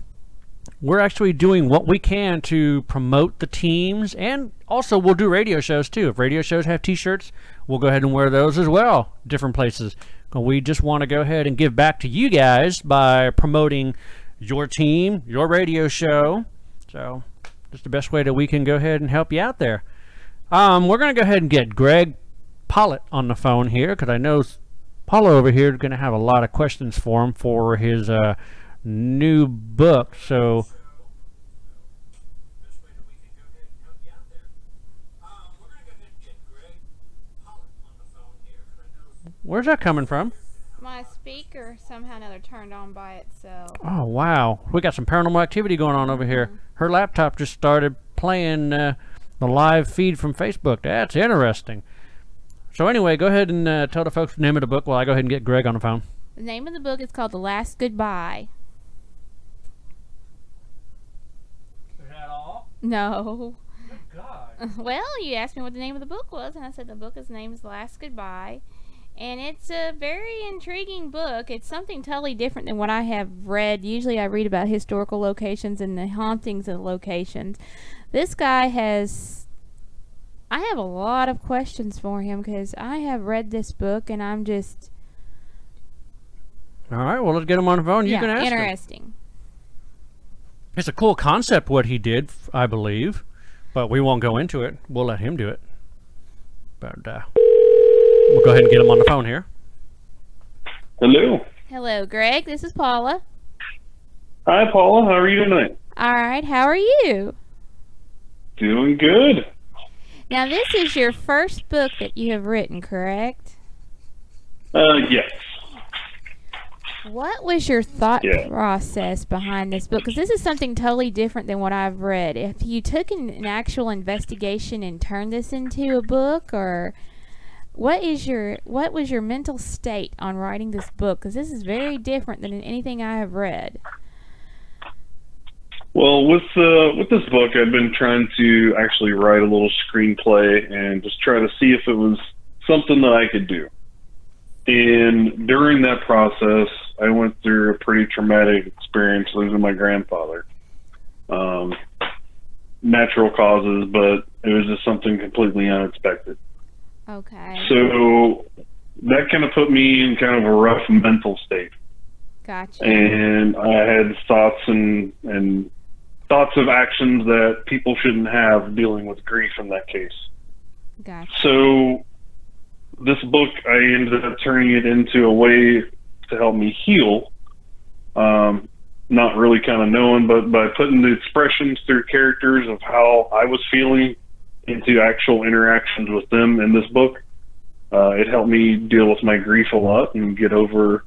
we're actually doing what we can to promote the teams, and also we'll do radio shows too. If radio shows have t-shirts, we'll go ahead and wear those as well, different places. We just want to go ahead and give back to you guys by promoting your team, your radio show. So just the best way that we can go ahead and help you out there. We're going to go ahead and get Greg Pollit on the phone here, because I know Paula over here is going to have a lot of questions for him for his new book. So where's that coming from? My speaker somehow or another turned on by itself. Oh, wow. We got some paranormal activity going on over here. Her laptop just started playing the live feed from Facebook. That's interesting. So anyway, go ahead and tell the folks the name of the book while I go ahead and get Greg on the phone. The name of the book is called The Last Goodbye. Is that all? No. Good God. Well, you asked me what the name of the book was, and I said the book's name is The Last Goodbye. And it's a very intriguing book. It's something totally different than what I have read. Usually I read about historical locations and the hauntings of locations. This guy has... I have a lot of questions for him because I have read this book and I'm just... All right, well, let's get him on the phone. You yeah, can ask him. interesting. It's a cool concept what he did, I believe. But we won't go into it. We'll let him do it. But, we'll go ahead and get him on the phone here. Hello. Hello, Greg. This is Paula. Hi, Paula. How are you tonight? All right. How are you? Doing good. Now, this is your first book that you have written, correct? Yes. What was your thought process behind this book? Because this is something totally different than what I've read. If you took an actual investigation and turned this into a book, or what was your mental state on writing this book? Because this is very different than anything I have read. Well, with this book, I've been trying to actually write a little screenplay and just try to see if it was something that I could do. And during that process, I went through a pretty traumatic experience losing my grandfather. Natural causes, but it was just something completely unexpected. Okay. So that kind of put me in kind of a rough mental state. Gotcha. And I had thoughts and thoughts of actions that people shouldn't have dealing with grief in that case. Gotcha. So this book, I ended up turning it into a way to help me heal. Not really kind of knowing, but by putting the expressions through characters of how I was feeling into actual interactions with them in this book, it helped me deal with my grief a lot and get through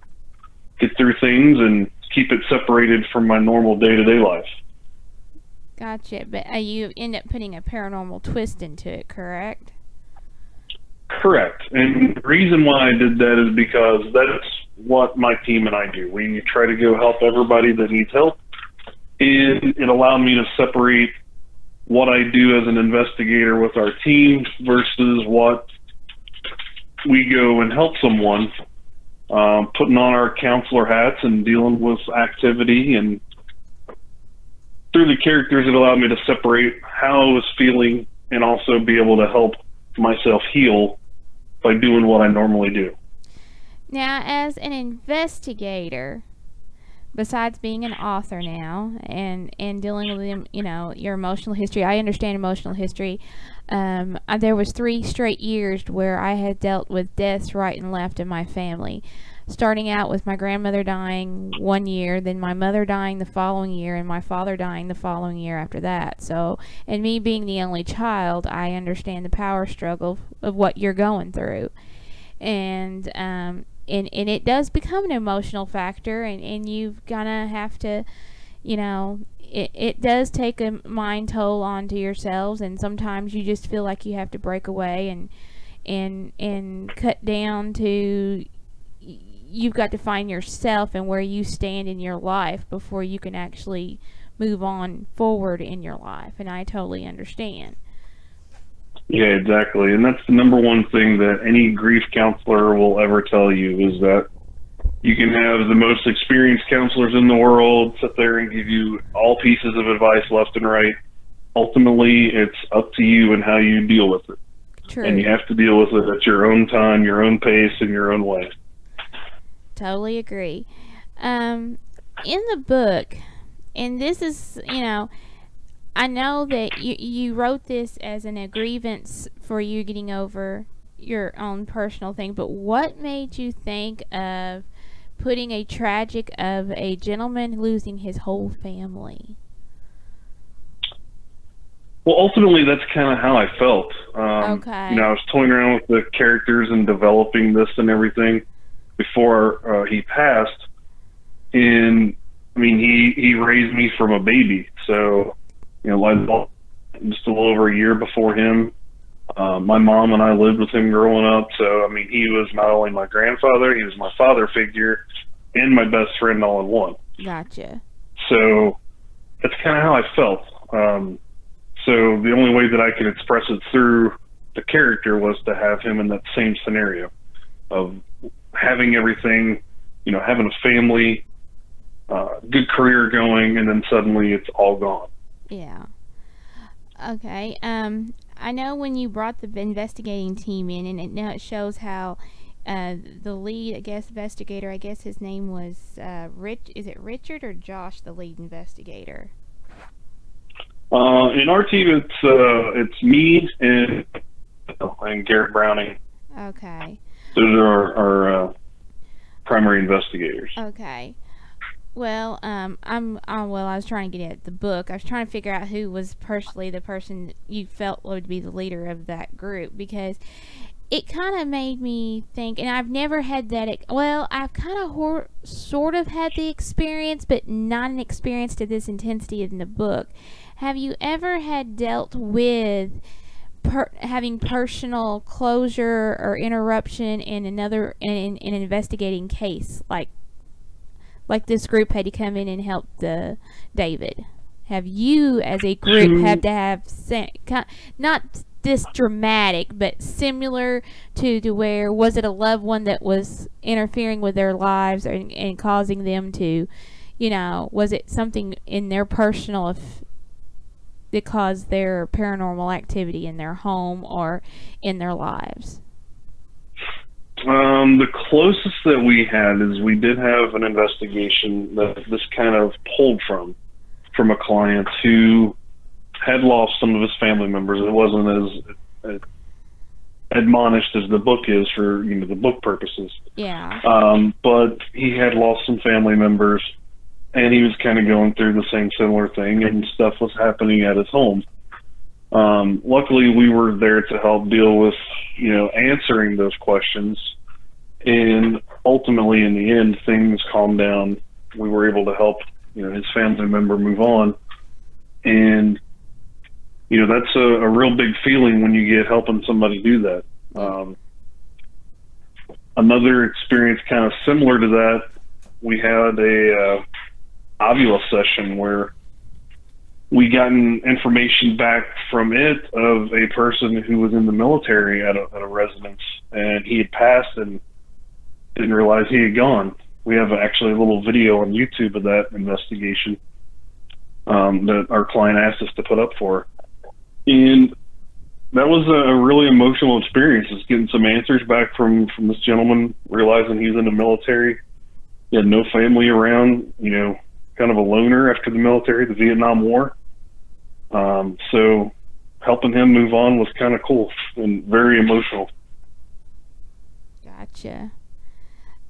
things and keep it separated from my normal day-to-day life. Gotcha. But you end up putting a paranormal twist into it, correct? Correct. And the reason why I did that is because what my team and I do. We try to go help everybody that needs help, and it allowed me to separate what I do as an investigator with our team versus what we go and help someone, putting on our counselor hats and dealing with activity. And through the characters, it allowed me to separate how I was feeling and also be able to help myself heal by doing what I normally do. Now, as an investigator, besides being an author now and dealing with them, you know, your emotional history, I understand emotional history. There was 3 straight years where I had dealt with deaths right and left in my family, starting out with my grandmother dying one year, then my mother dying the following year, and my father dying the following year after that. So, and me being the only child, I understand the power struggle of what you're going through. And it does become an emotional factor, and you've gonna have to, you know, it does take a mind toll onto yourselves, and sometimes you just feel like you have to break away and cut down to, you've got to find yourself and where you stand in your life before you can actually move on forward in your life, and I totally understand. Yeah, exactly. And that's the number one thing that any grief counselor will ever tell you, is that you can have the most experienced counselors in the world sit there and give you all pieces of advice left and right. Ultimately, it's up to you and how you deal with it. True. And you have to deal with it at your own time, your own pace, and your own way. Totally agree. In the book, and this is, you know, I know that you wrote this as a grievance for you getting over your own personal thing, but what made you think of putting a tragic of a gentleman losing his whole family? Well, ultimately, that's kind of how I felt. Okay. You know, I was toying around with the characters and developing this and everything before he passed. And, I mean, he raised me from a baby, so, you know, like just a little over a year before him. My mom and I lived with him growing up, so I mean, he was not only my grandfather, he was my father figure and my best friend all in one. Gotcha. So that's kind of how I felt. So the only way that I could express it through the character was to have him in that same scenario of having everything, you know, having a family, good career going, and then suddenly it's all gone. Yeah. Okay. I know when you brought the investigating team in, and now it shows how the lead, I guess, investigator, I guess his name was is it Richard or Josh, the lead investigator? In our team, it's me and Garrett Browning. Okay. Those are our primary investigators. Okay. Well, I was trying to get at the book. I was trying to figure out who was personally the person you felt would be the leader of that group, because it kind of made me think, and I've never had that, well, I've kind of sort of had the experience, but not an experience to this intensity in the book. Have you ever had dealt with having personal closure or interruption in an investigating case, like this group had to come in and help David? Have you, as a group, had to have not this dramatic, but similar to where, was it a loved one that was interfering with their lives and causing them to, you know, was it something in their personal that caused their paranormal activity in their home or in their lives? The closest that we had is we did have an investigation that this kind of pulled from a client who had lost some of his family members. It wasn't as admonished as the book is for, you know, the book purposes. Yeah. But he had lost some family members, and he was kind of going through the same similar thing, and stuff was happening at his home. Luckily, we were there to help deal with, you know, answering those questions. And ultimately, in the end, things calmed down. We were able to help, you know, his family member move on. And, you know, that's a real big feeling when you get helping somebody do that. Another experience kind of similar to that, we had a ovula session where we gotten information back from it of a person who was in the military at a residence, and he had passed and didn't realize he had gone. We have actually a little video on YouTube of that investigation that our client asked us to put up for her. And that was a really emotional experience, is getting some answers back from this gentleman, realizing he was in the military. He had no family around, you know, kind of a loner after the military, the Vietnam War. So helping him move on was kind of cool and very emotional. Gotcha.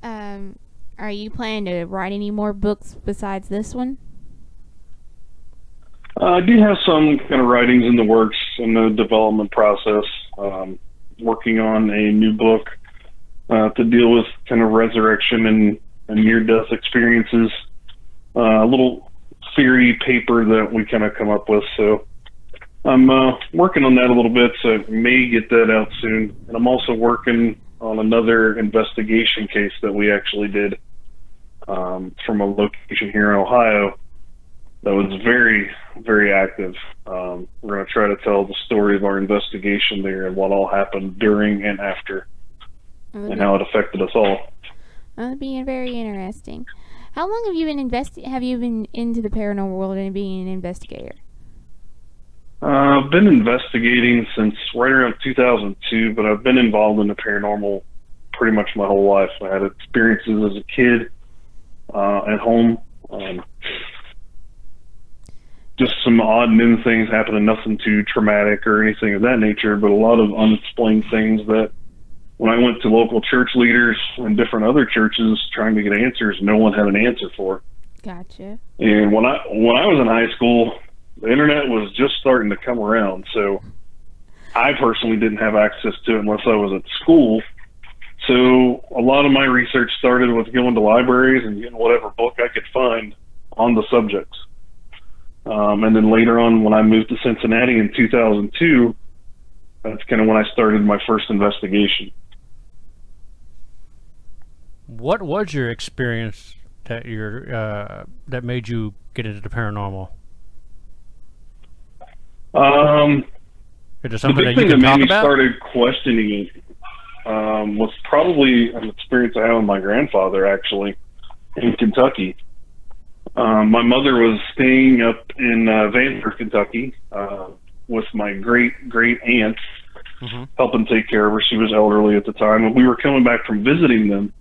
Are you planning to write any more books besides this one? I do have some kind of writings in the works in the development process. Working on a new book to deal with kind of resurrection and near-death experiences. A little theory paper that we kind of come up with. So I'm working on that a little bit, so may get that out soon. And I'm also working on another investigation case that we actually did from a location here in Ohio that was very, very active. We're going to try to tell the story of our investigation there and what all happened during and after, and how it affected us all. That'd be very interesting. How long have you been into the paranormal world and being an investigator? I've been investigating since right around 2002, but I've been involved in the paranormal pretty much my whole life. I had experiences as a kid at home. Just some odd new things happening, nothing too traumatic or anything of that nature, but a lot of unexplained things that when I went to local church leaders and different other churches trying to get answers, no one had an answer for. Gotcha. And when I was in high school, the internet was just starting to come around, so I personally didn't have access to it unless I was at school. So a lot of my research started with going to libraries and getting whatever book I could find on the subjects. And then later on, when I moved to Cincinnati in 2002, that's kind of when I started my first investigation. What was your experience that that made you get into the paranormal? Is it something that you can talk about? The big thing that made me started questioning it was probably an experience I had with my grandfather, actually, in Kentucky. My mother was staying up in Vanderbilt, Kentucky, with my great aunt, helping take care of her. She was elderly at the time, and we were coming back from visiting them.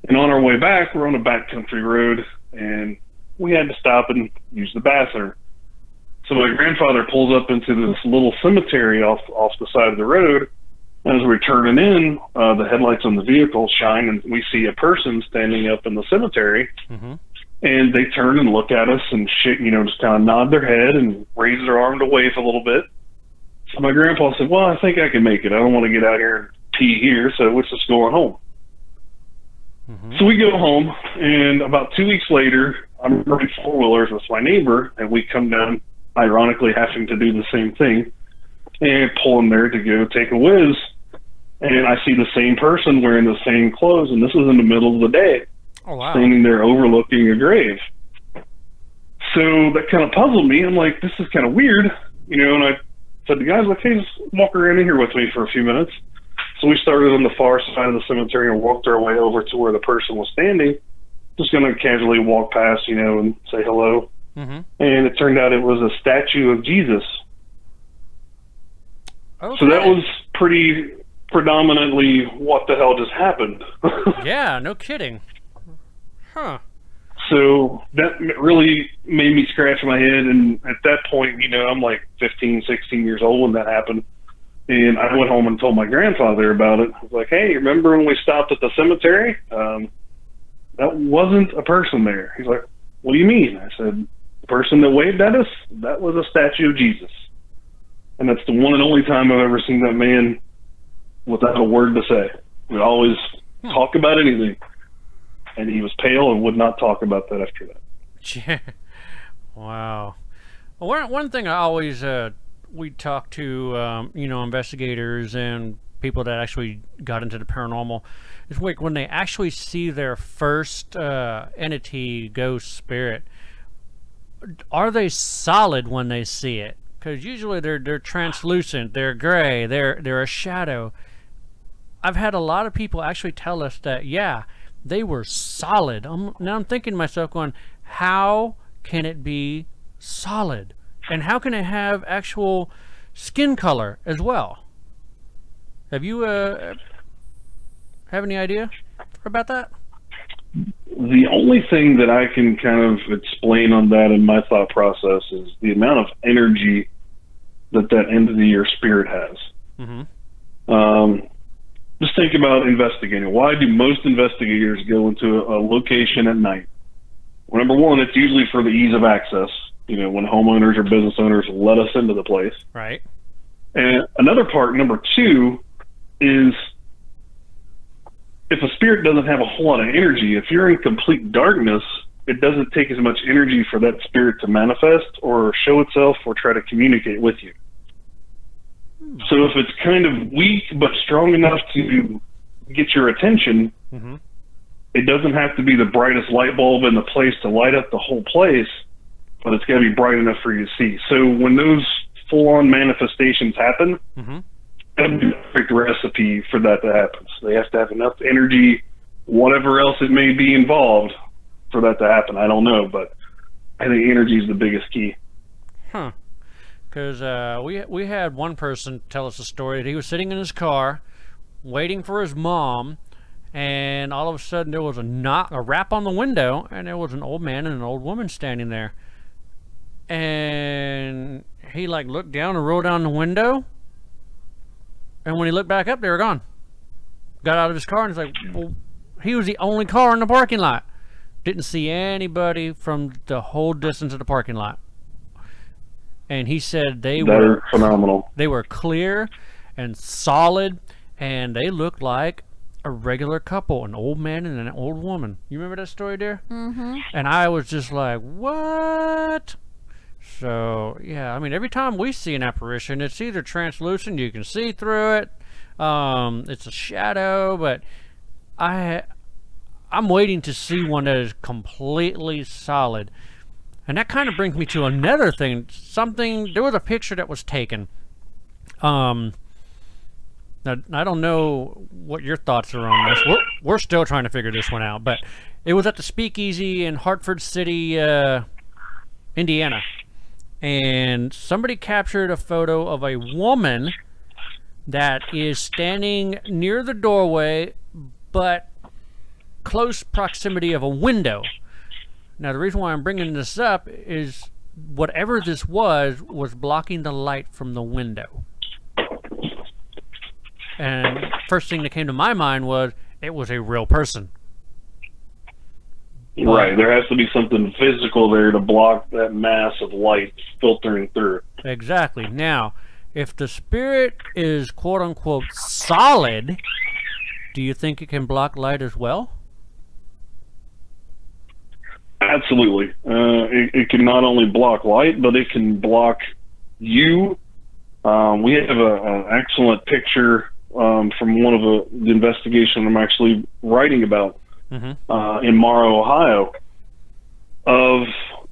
And on our way back, we're on a backcountry road, and we had to stop and use the bathroom. So my grandfather pulls up into this little cemetery off the side of the road. As we're turning in, the headlights on the vehicle shine, and we see a person standing up in the cemetery. And they turn and look at us and shit, you know, just kind of nod their head and raise their arm to wave a little bit. So my grandpa said, well, I think I can make it. I don't want to get out here and pee here, so let's just go on home. So we go home, and about 2 weeks later, I'm running four-wheelers with my neighbor, and we come down, ironically having to do the same thing, and pull in there to go take a whiz. And I see the same person wearing the same clothes, and this is in the middle of the day. Oh, wow. Standing there overlooking a grave. So that kind of puzzled me. I'm like, this is kind of weird, you know, and I said to the guys, like, hey, just walk around in here with me for a few minutes. So we started on the far side of the cemetery and walked our way over to where the person was standing, just going to casually walk past, you know, and say hello. And it turned out it was a statue of Jesus. So that was pretty predominantly what the hell just happened. Yeah, no kidding. Huh. So that really made me scratch my head, and at that point, you know, I'm like 15, 16 years old when that happened, and I went home and told my grandfather about it. I was like, hey, remember when we stopped at the cemetery? That wasn't a person there. He's like, what do you mean? I said, the person that waved at us, that was a statue of Jesus. And that's the one and only time I've ever seen that man without a word to say. We'd always talk about anything. And he was pale and would not talk about that after that. Wow. Well, one thing I always, we talk to, you know, investigators and people that actually got into the paranormal, is like when they actually see their first entity, ghost, spirit, are they solid when they see it? Because usually they're translucent, they're gray, they're a shadow. I've had a lot of people actually tell us that, yeah, they were solid. Now I'm thinking to myself going, how can it be solid? And how can it have actual skin color as well? Have you have any idea about that? The only thing that I can kind of explain on that in my thought process is the amount of energy that entity or spirit has. Mm-hmm. Just think about investigating. Why do most investigators go into a location at night? Well, number one, it's usually for the ease of access. You know, when homeowners or business owners let us into the place. Right. And another part, number two, is if a spirit doesn't have a whole lot of energy, if you're in complete darkness, it doesn't take as much energy for that spirit to manifest or show itself or try to communicate with you. So if it's kind of weak but strong enough to get your attention, mm-hmm. it doesn't have to be the brightest light bulb in the place to light up the whole place, but it's got to be bright enough for you to see. So when those full-on manifestations happen, mm-hmm. that'd be the perfect recipe for that to happen. So they have to have enough energy, whatever else it may be involved, for that to happen. I don't know, but I think energy is the biggest key. Huh. Because we had one person tell us a story that he was sitting in his car waiting for his mom, and all of a sudden there was a rap on the window, and there was an old man and an old woman standing there. And he like looked down and rolled down the window, and when he looked back up, they were gone. Got out of his car and he's like, well, he was the only car in the parking lot. Didn't see anybody from the whole distance of the parking lot. And he said they were phenomenal. They were clear and solid, and they looked like a regular couple, an old man and an old woman. You remember that story, dear? Mm-hmm. And I was just like, what? So, yeah, I mean, every time we see an apparition, it's either translucent, you can see through it, it's a shadow, but I'm waiting to see one that is completely solid. And that kind of brings me to another thing. There was a picture that was taken. Now, I don't know what your thoughts are on this. We're still trying to figure this one out. But it was at the Speakeasy in Hartford City, Indiana. And somebody captured a photo of a woman that is standing near the doorway, but close proximity of a window. Now, the reason why I'm bringing this up is whatever this was blocking the light from the window. And first thing that came to my mind was it was a real person. Right. There has to be something physical there to block that mass of light filtering through. Exactly. Now, if the spirit is quote-unquote solid, do you think it can block light as well? Absolutely. It can not only block light, but it can block you. We have an excellent picture from one of the investigations I'm actually writing about mm-hmm. In Morrow, Ohio.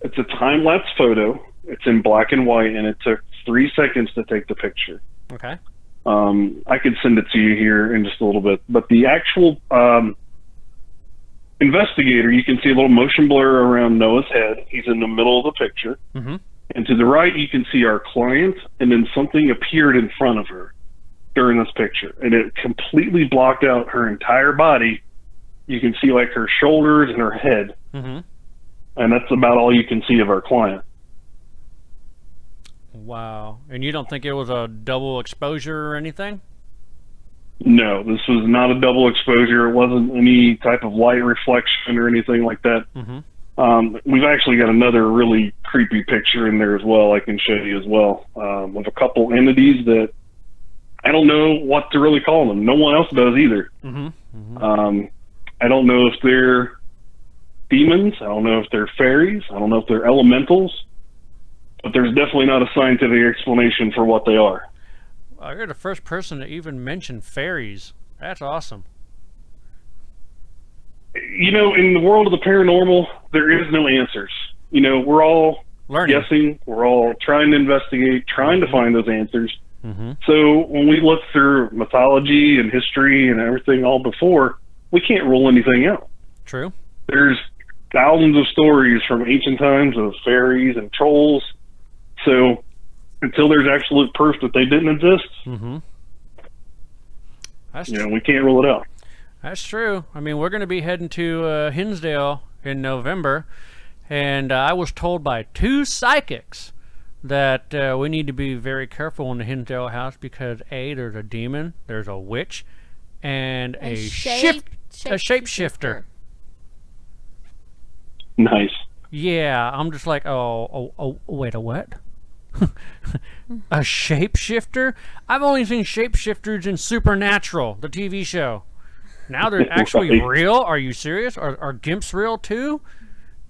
It's a time-lapse photo. It's in black and white, and it took 3 seconds to take the picture. Okay. I could send it to you here in just a little bit. But the actual investigator, you can see a little motion blur around Noah's head. He's in the middle of the picture. Mm-hmm. And to the right, you can see our client, and then something appeared in front of her during this picture. And it completely blocked out her entire body. You can see like her shoulders and her head. Mm-hmm. And that's about all you can see of our client. Wow. And you don't think it was a double exposure or anything? No, this was not a double exposure. It wasn't any type of light reflection or anything like that. Mm-hmm. We've actually got another really creepy picture in there as well I can show you as well, of a couple entities that I don't know what to really call them. No one else does either. Mm-hmm. Mm-hmm. I don't know if they're demons. I don't know if they're fairies. I don't know if they're elementals. But there's definitely not a scientific explanation for what they are. you're the first person to even mention fairies. That's awesome. You know, in the world of the paranormal, there is no answers. You know, we're all Learning. guessing. We're all trying to investigate, trying to find those answers. Mm-hmm. So when we look through mythology and history and everything all before, we can't rule anything out. True. There's thousands of stories from ancient times of fairies and trolls. So until there's absolute proof that they didn't exist, Mm-hmm. That's you know, we can't rule it out. That's true. I mean, we're going to be heading to Hinsdale in November, and I was told by 2 psychics that we need to be very careful in the Hinsdale house because A, there's a demon, there's a witch, and a shapeshifter. Nice. Yeah, I'm just like, oh, wait, a what? A shapeshifter? I've only seen shapeshifters in Supernatural, the TV show. Now they're actually Right. real? Are you serious? Are gimps real too?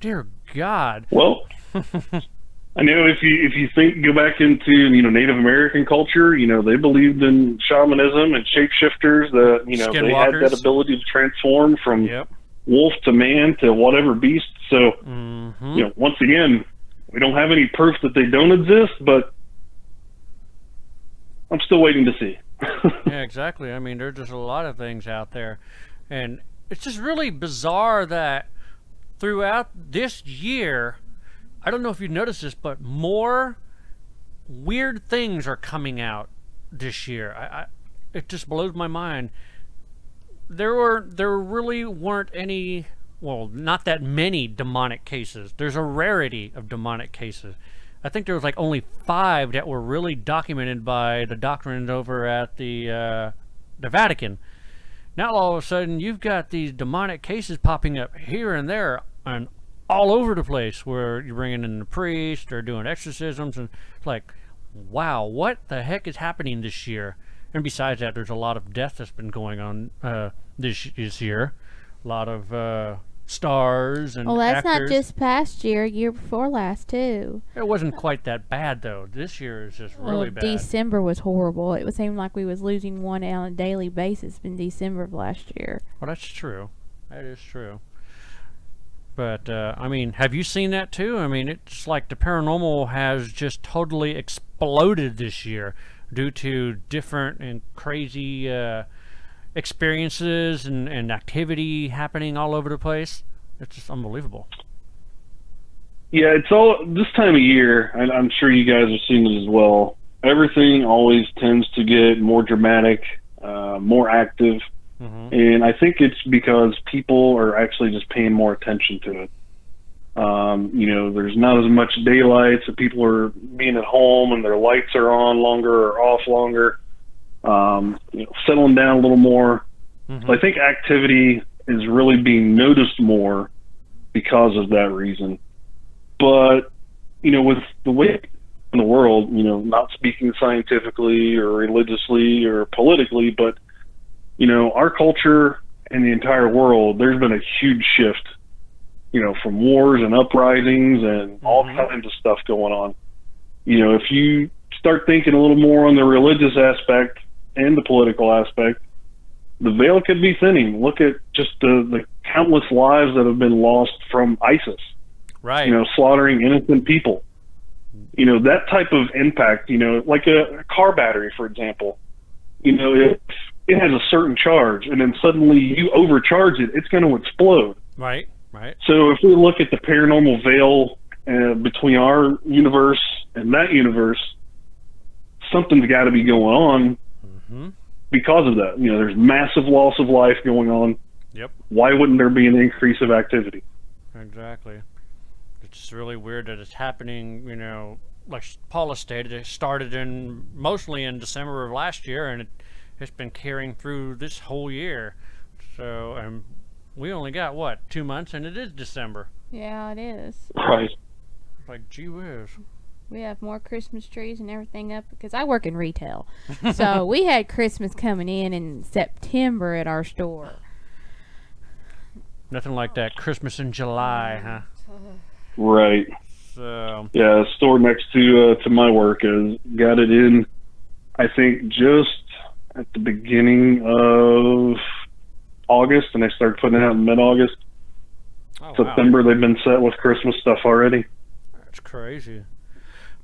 Dear God. Well, I know if you go back into, you know, Native American culture, you know, they believed in shamanism and shapeshifters, that, you know, they had that Skinwalkers. ability to transform from Yep. wolf to man to whatever beast. So, Mm-hmm. you know, once again, we don't have any proof that they don't exist, but I'm still waiting to see. Yeah, exactly. I mean, there's just a lot of things out there. And it's just really bizarre that throughout this year, I don't know if you noticed this, but more weird things are coming out this year. It just blows my mind. There really weren't any, well, not that many demonic cases. There's a rarity of demonic cases. I think there was like only 5 that were really documented by the doctrines over at the Vatican. Now all of a sudden you've got these demonic cases popping up here and there and all over the place, where you're bringing in the priest or doing exorcisms, and it's like, wow, what the heck is happening this year? And besides that, there's a lot of death that's been going on this year. A lot of stars and Well, that's actors. not just past year before last too. It wasn't quite that bad though. This year is just really bad. December was horrible. It would seem like we was losing one on a daily basis in December of last year. Well, that's true. That is true. But I mean, have you seen that too? I mean, it's like the paranormal has just totally exploded this year due to different and crazy experiences and activity happening all over the place. It's just unbelievable. Yeah, it's all this time of year, and I'm sure you guys have seen it as well. Everything always tends to get more dramatic, more active, Mm-hmm. and I think it's because people are actually just paying more attention to it. You know, there's not as much daylight, so people are being at home and their lights are on longer or off longer. You know, settling down a little more. Mm-hmm. So I think activity is really being noticed more because of that reason. But, you know, with the way in the world, you know, not speaking scientifically or religiously or politically, but, you know, our culture and the entire world, there's been a huge shift, you know, from wars and uprisings and all kinds of stuff going on. You know, if you start thinking a little more on the religious aspect and the political aspect, the veil could be thinning. Look at just the countless lives that have been lost from ISIS. Right. You know, slaughtering innocent people. You know, that type of impact, you know, like a car battery, for example. You know, if it has a certain charge and then suddenly you overcharge it, it's going to explode. Right. Right. So if we look at the paranormal veil between our universe and that universe, something's got to be going on because of that. You know, there's massive loss of life going on. Yep. Why wouldn't there be an increase of activity? Exactly. It's just really weird that it's happening, you know, like Paula stated, it started mostly in December of last year, and it's been carrying through this whole year. So, we only got, what, 2 months, and it is December. Yeah, it is. Right. Like, gee whiz. We have more Christmas trees and everything up because I work in retail. So we had Christmas coming in September at our store. Nothing like that Christmas in July, huh? Right. So, Yeah, the store next to my work has got it in I think just at the beginning of August, and they started putting it out in mid-August. Oh, September, wow. they've been set with Christmas stuff already. That's crazy.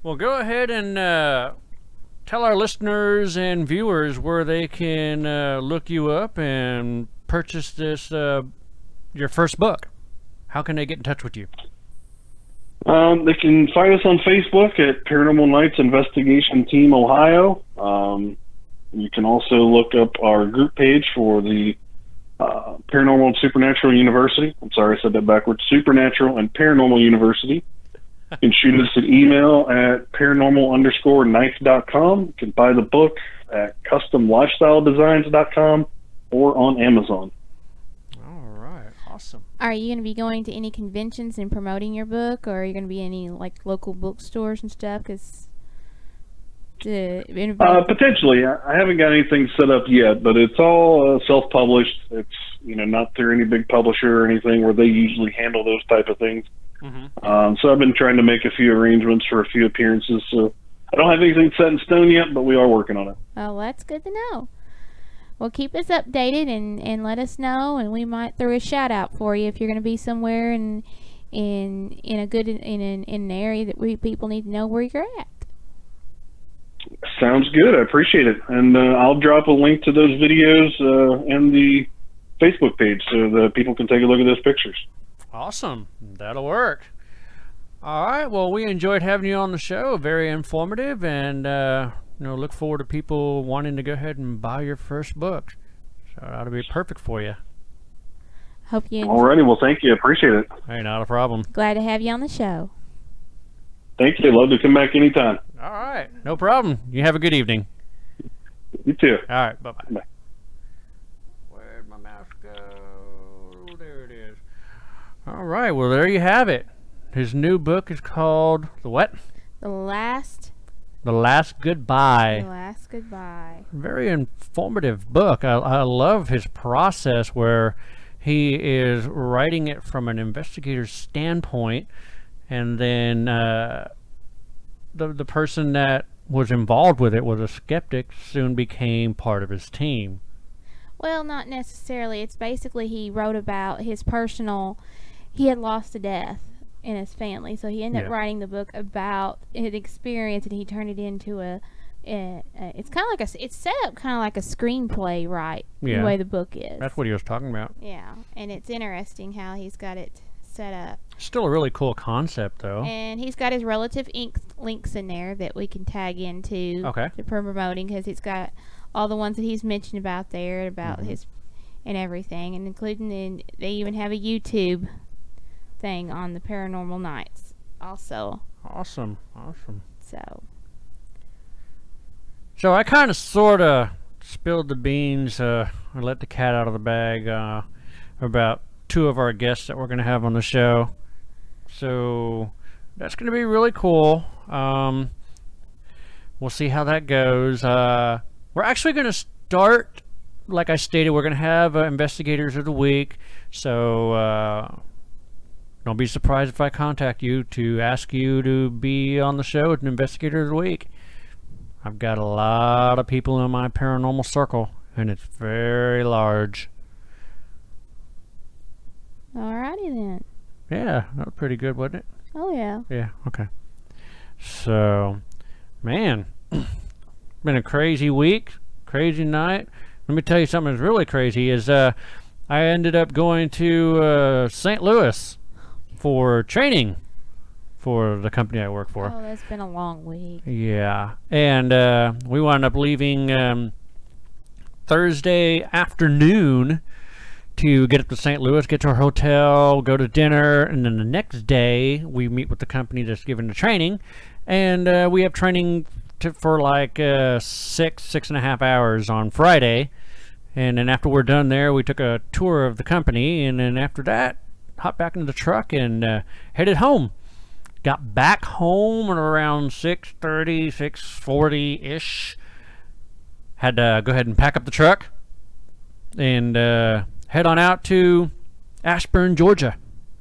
Well, go ahead and tell our listeners and viewers where they can look you up and purchase this, your first book. How can they get in touch with you? They can find us on Facebook at Paranormal Nights Investigation Team Ohio. You can also look up our group page for the Paranormal and Supernatural University. I'm sorry, I said that backwards. Supernatural and Paranormal University. You can shoot us an email at paranormal_nights.com. You can buy the book at customlifestyledesigns.com or on Amazon. All right, awesome. Are you going to be going to any conventions and promoting your book, or are you going to be any like local bookstores and stuff? Because potentially, I haven't got anything set up yet, but it's all self-published. It's not through any big publisher or anything where they usually handle those type of things. Mm-hmm. So I've been trying to make a few arrangements for a few appearances. So I don't have anything set in stone yet, but we are working on it. Oh, that's good to know. Well, keep us updated and let us know, and we might throw a shout out for you if you're going to be somewhere in an area that people need to know where you're at. Sounds good. I appreciate it, and I'll drop a link to those videos in the Facebook page so that people can take a look at those pictures. Awesome. That'll work. All right. Well, we enjoyed having you on the show. Very informative, and look forward to people wanting to go ahead and buy your first book. So that'll be perfect for you. Hope you. Alrighty. Well, thank you. I appreciate it. Hey, not a problem. Glad to have you on the show. Thank you. Love to come back anytime. All right. No problem. You have a good evening. You too. All right. Bye-bye. Bye. Where'd my mouse go? There it is. All right. Well, there you have it. His new book is called The what? The Last Goodbye. The Last Goodbye. Very informative book. I love his process where he is writing it from an investigator's standpoint, and then the person that was involved with it was a skeptic, soon became part of his team. Well, not necessarily. It's basically he wrote about his personal. He had lost a death in his family, so he ended up writing the book about his experience, and he turned it into it's kind of like it's set up kind of like a screenplay, right? Yeah. The way the book is. That's what he was talking about. Yeah, and it's interesting how he's got it set up. Still a really cool concept, though. And he's got his relative links in there that we can tag into to promoting, because it's got all the ones that he's mentioned about there, about his and everything, and including they even have a YouTube thing on the Paranormal Nights also. Awesome. So I kind of sort of spilled the beans, I let the cat out of the bag about two of our guests that we're going to have on the show. So that's going to be really cool. We'll see how that goes. We're actually going to start, like I stated, we're going to have Investigators of the Week. So don't be surprised if I contact you to ask you to be on the show as an Investigator of the Week. I've got a lot of people in my paranormal circle, and it's very large. Alrighty then. Yeah, that was pretty good, wasn't it? Oh yeah. Yeah, okay. So, man, been a crazy week, crazy night. Let me tell you something that's really crazy is I ended up going to St. Louis for training for the company I work for. Oh, that's been a long week. Yeah, and we wound up leaving Thursday afternoon to get up to St. Louis, get to our hotel, go to dinner, and then the next day we meet with the company that's giving the training, and we have training for like 6.5 hours on Friday, and then after we're done there, we took a tour of the company, and then after that, hopped back into the truck and headed home. Got back home at around 6:30, 6:40-ish. Had to go ahead and pack up the truck and head on out to Ashburn, Georgia.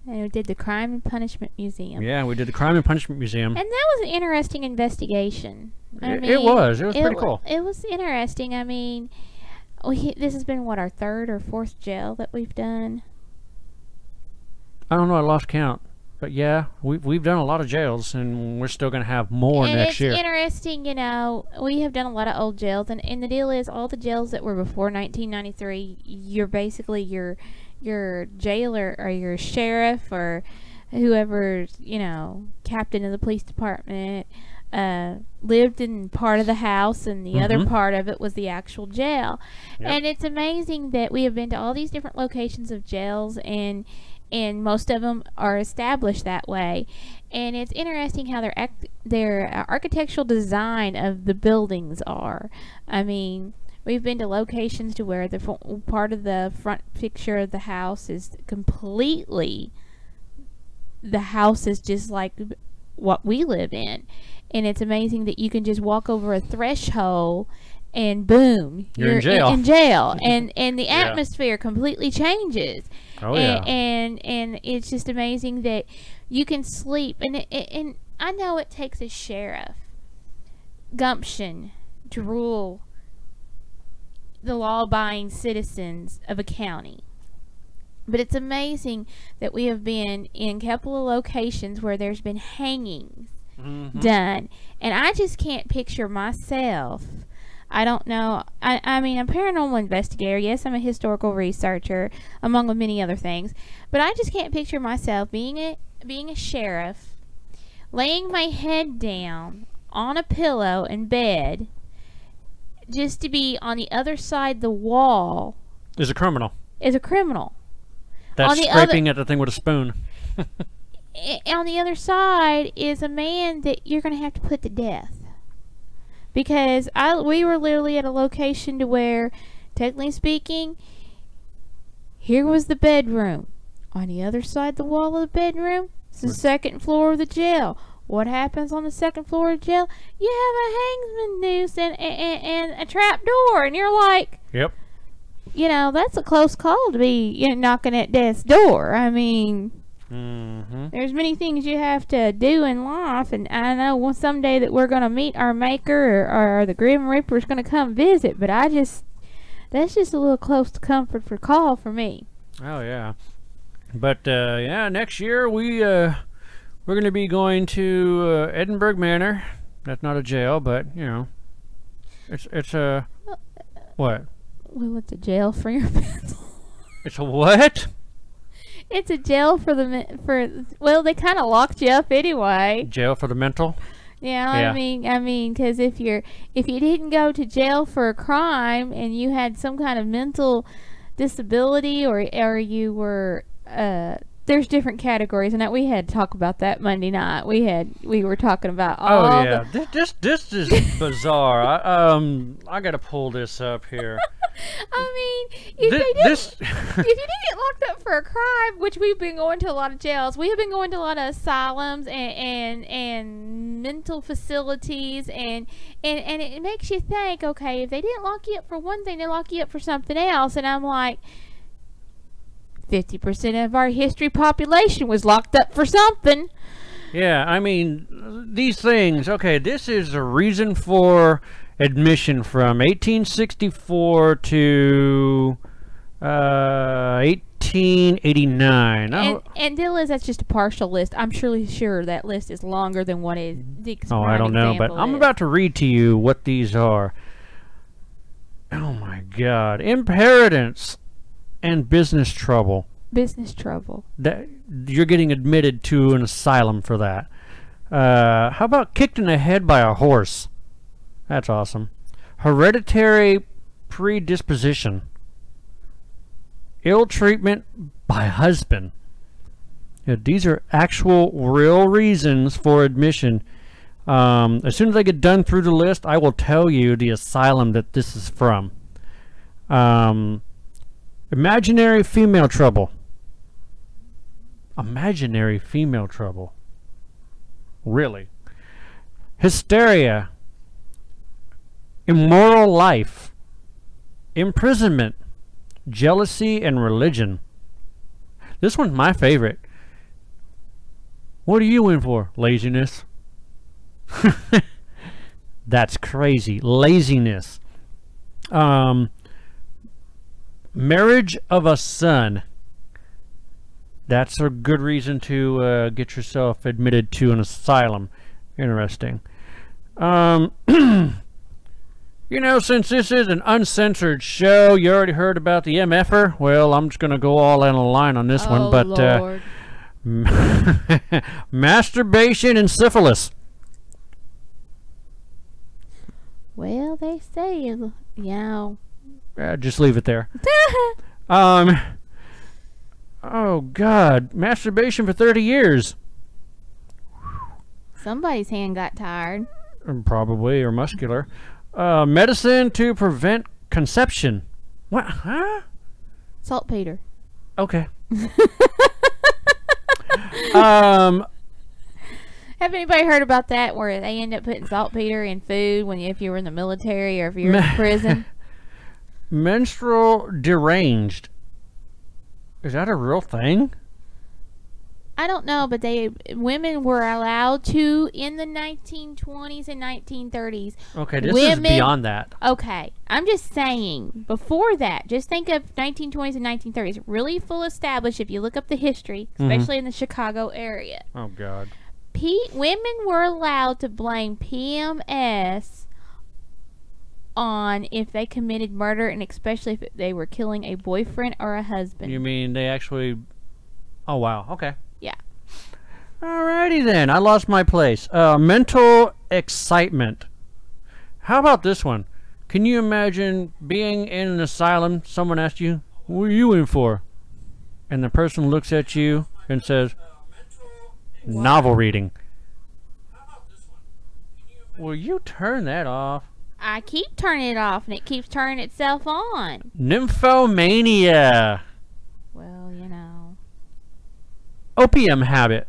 And we did the Crime and Punishment Museum. Yeah, we did the Crime and Punishment Museum. And that was an interesting investigation. It was pretty cool. It was interesting. I mean, this has been, what, our third or fourth jail that we've done? I don't know. I lost count. But yeah, we've done a lot of jails, and we're still going to have more next year. It's interesting, you know, we have done a lot of old jails, and the deal is all the jails that were before 1993, you're basically your jailer or your sheriff or whoever's, you know, captain of the police department lived in part of the house, and the other part of it was the actual jail. Yep. And it's amazing that we have been to all these different locations of jails, and most of them are established that way. And it's interesting how their architectural design of the buildings are. I mean, we've been to locations to where the part of the front picture of the house is completely, the house is just like what we live in. And it's amazing that you can just walk over a threshold and boom, you're in jail. and the atmosphere completely changes. Oh, yeah. And it's just amazing that you can sleep. And I know it takes a sheriff gumption to rule the law-abiding citizens of a county. But it's amazing that we have been in a couple of locations where there's been hangings done. And I just can't picture myself. I don't know. I mean, I'm a paranormal investigator. Yes, I'm a historical researcher, among many other things. But I just can't picture myself being a sheriff, laying my head down on a pillow in bed, just to be on the other side of the wall. Is a criminal. That's scraping at the thing with a spoon. On the other side is a man that you're going to have to put to death. Because we were literally at a location to where, technically speaking, here was the bedroom. On the other side of the wall of the bedroom is the second floor of the jail. What happens on the second floor of the jail? You have a hangsman noose and a trap door, and you're like, yep. You know, that's a close call to be knocking at death's door. I mean, there's many things you have to do in life, and I know someday that we're going to meet our maker, or the Grim Reaper is going to come visit, but that's just a little close to comfort for call for me. Oh, yeah. But, yeah, next year we're going to be going to Edinburgh Manor. That's not a jail, but, you know, it's a, what? Well, it's a jail for your mental. It's a what? It's a jail well, they kind of locked you up anyway. Jail for the mental? Yeah, I mean, because if you didn't go to jail for a crime and you had some kind of mental disability, or you were there's different categories, and that we had to talk about that Monday night. We were talking about all. Oh yeah, this is bizarre. I got to pull this up here. I mean, if you didn't get locked up for a crime, which we've been going to a lot of jails, we have been going to a lot of asylums and mental facilities, and it makes you think, okay, if they didn't lock you up for one thing, they lock you up for something else. And I'm like, 50% of our history population was locked up for something. Yeah, I mean, these things, okay, this is a reason for admission from 1864 to 1889. And deal is, that's just a partial list. I'm surely sure that list is longer than what is the Oh, I don't know, but I'm about to read to you what these are. Oh my God. Inheritance and business trouble. Business trouble. That you're getting admitted to an asylum for that. How about kicked in the head by a horse? That's awesome. Hereditary predisposition. Ill treatment by husband. Yeah, these are actual, real reasons for admission. As soon as I get done through the list, I will tell you the asylum that this is from. Imaginary female trouble. Imaginary female trouble. Really? Hysteria. Immoral life. Imprisonment. Jealousy and religion. This one's my favorite. What are you in for? Laziness. That's crazy. Laziness. Marriage of a son. That's a good reason to get yourself admitted to an asylum. Interesting. You know, since this is an uncensored show, you already heard about the MFer. Well, I'm just going to go all in a line on this one. But Lord. masturbation and syphilis. Well, they say, you know. Just leave it there. Oh, God. Masturbation for 30 years. Somebody's hand got tired. Probably, or muscular. Medicine to prevent conception. What? Huh? Saltpeter. Okay. Have anybody heard about that where they end up putting saltpeter in food if you were in the military or if you're in prison? Menstrual deranged. Is that a real thing? I don't know, but women were allowed to in the 1920s and 1930s. Okay, this is beyond that. Okay, I'm just saying, before that, just think of 1920s and 1930s. Really full established if you look up the history, especially in the Chicago area. Oh, God. Women were allowed to blame PMS on if they committed murder, and especially if they were killing a boyfriend or a husband. You mean they actually... Oh, wow. Okay. Yeah. Alrighty then. I lost my place. Mental excitement. How about this one? Can you imagine being in an asylum, someone asks you, what are you in for? And the person looks at you and says, novel reading. Will you turn that off? I keep turning it off, and it keeps turning itself on. Nymphomania. Well, you know. Opium habit.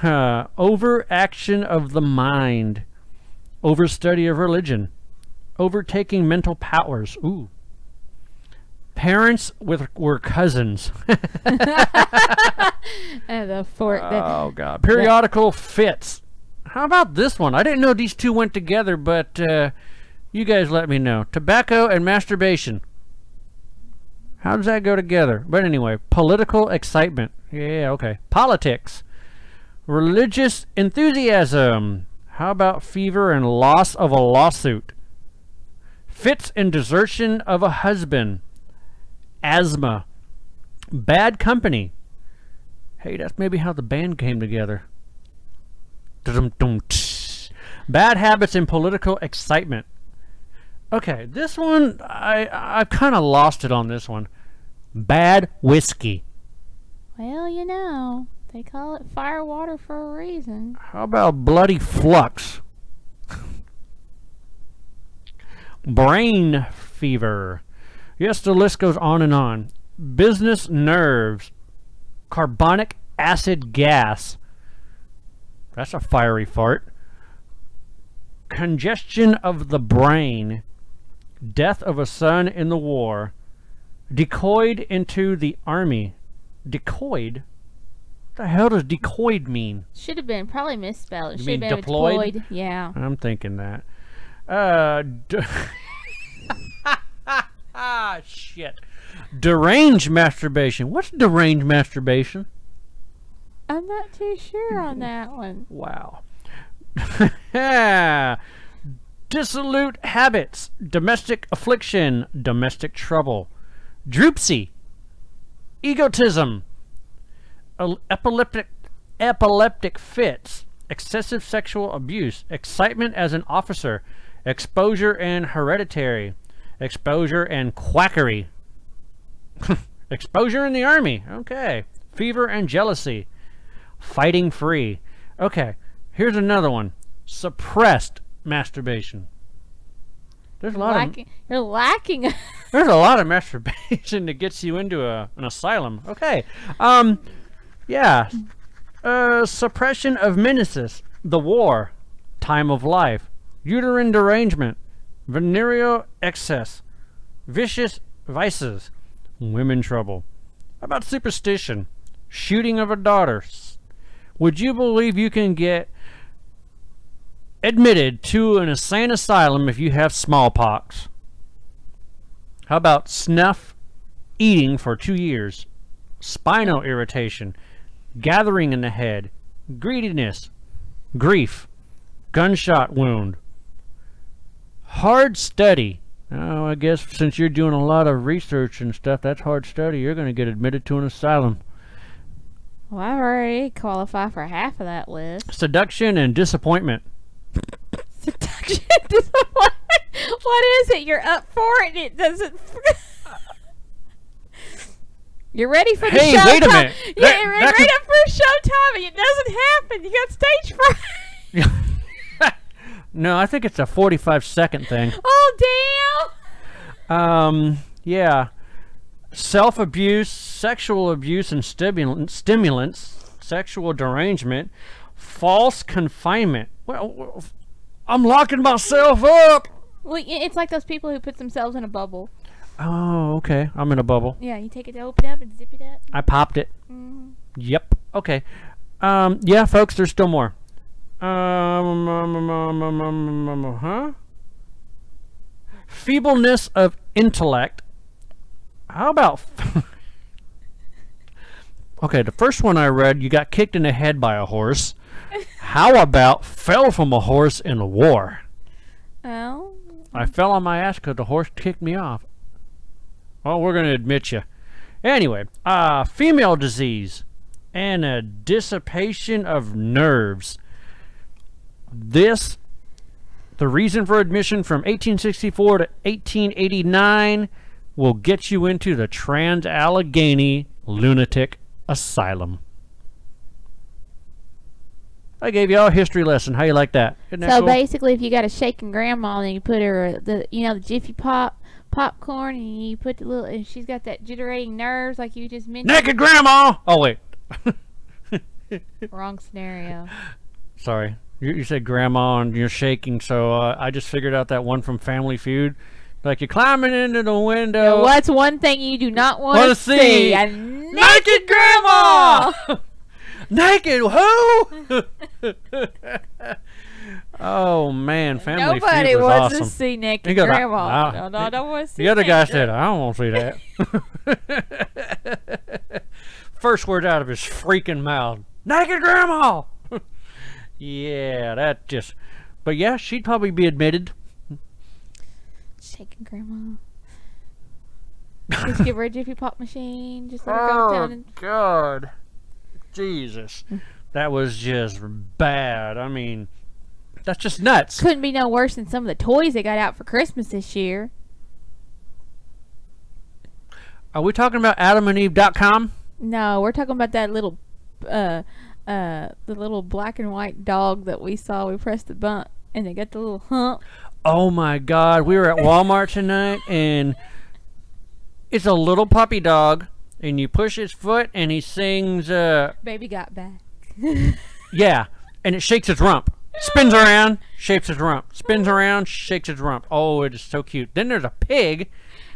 Overaction of the mind. Overstudy of religion. Overtaking mental powers. Ooh. Parents were cousins. Oh, God. Periodical fits. How about this one? I didn't know these two went together, but you guys let me know. Tobacco and masturbation. How does that go together? But anyway, political excitement. Yeah, okay. Politics. Religious enthusiasm. How about fever and loss of a lawsuit? Fits and desertion of a husband. Asthma. Bad company. Hey, that's maybe how the band came together. Bad habits and political excitement. Okay, this one, I've kind of lost it on this one. Bad whiskey. Well, you know, they call it fire water for a reason. How about bloody flux? Brain fever. Yes, the list goes on and on. Business nerves. Carbonic acid gas. That's a fiery fart. Congestion of the brain. Death of a son in the war. Decoyed into the army. Decoyed? What the hell does decoyed mean? Should have been probably misspelled. It You should have mean been deployed? deployed. Yeah. I'm thinking that. Shit. Deranged masturbation. What's deranged masturbation? I'm not too sure on that one. Wow. Dissolute habits. Domestic affliction. Domestic trouble. Droopsy. Egotism. Epileptic fits. Excessive sexual abuse. Excitement as an officer. Exposure and hereditary. Exposure and quackery. Exposure in the army. Okay. Fever and jealousy. Fighting free. Okay. Here's another one. Suppressed masturbation. There's a lot You're lacking. There's a lot of masturbation that gets you into an asylum. Okay. Yeah. Suppression of menaces. The war. Time of life. Uterine derangement. Venereal excess. Vicious vices. Women trouble. How about superstition? Shooting of a daughter. Would you believe you can get admitted to an insane asylum if you have smallpox. How about snuff eating for 2 years, spinal irritation, gathering in the head, greediness, grief, gunshot wound, hard study. Oh, I guess since you're doing a lot of research and stuff, that's hard study. You're going to get admitted to an asylum. Well, I already qualify for half of that list. Seduction and disappointment. Seduction, disappointment. What is it? You're up for it and it doesn't. You're ready for the Hey, showtime. wait a minute. Yeah, you're right up for showtime and it doesn't happen. You got stage fright. No, I think it's a 45-second thing. Oh, damn. Yeah. Self-abuse, sexual abuse and stimulants, sexual derangement, false confinement. Well, I'm locking myself up. Well, it's like those people who put themselves in a bubble. Oh, okay. I'm in a bubble. Yeah, you take it to open up and zip it up. I popped it. Mm-hmm. Yep. Okay. Yeah, folks, there's still more. Feebleness of intellect. How about... Okay, the first one I read, you got kicked in the head by a horse. How about fell from a horse in a war? Oh. I fell on my ass because the horse kicked me off. Well, we're going to admit you. Anyway, female disease and a dissipation of nerves. The reason for admission from 1864 to 1889 will get you into the Trans-Allegheny Lunatic Asylum. I gave you all a history lesson. How you like that? Isn't that So cool? basically, if you got a shaking grandma and you put her the Jiffy popcorn and you put the little and she's got that jitterating nerves like you just mentioned. Naked grandma! Oh, wait. Wrong scenario. Sorry. You said grandma and you're shaking, so I just figured out that one from Family Feud. Like you're climbing into the window. Now, what's one thing you do not want Wanna to see? A naked grandma! Naked who? Oh man, Family Nobody Feud was wants awesome. to see naked He goes, grandma. "Ah." No, I don't want to see The other guy naked. said, I don't want to see that. First word out of his freaking mouth. Naked grandma! Yeah, that just... But yeah, she'd probably be admitted. Shaking grandma. Just give her a Jiffy Pop machine. Just let her go down and... God. Jesus. That was just bad. I mean, that's just nuts. Couldn't be no worse than some of the toys they got out for Christmas this year. Are we talking about AdamandEve.com? No, we're talking about that little, the little black and white dog that we saw. We pressed the button and they got the little hump. Oh my God. We were at Walmart tonight and it's a little puppy dog and you push his foot and he sings, Baby got back. yeah, and it shakes its rump. Spins around, shakes its rump. Spins around, shakes its rump. Oh, it is so cute. Then there's a pig.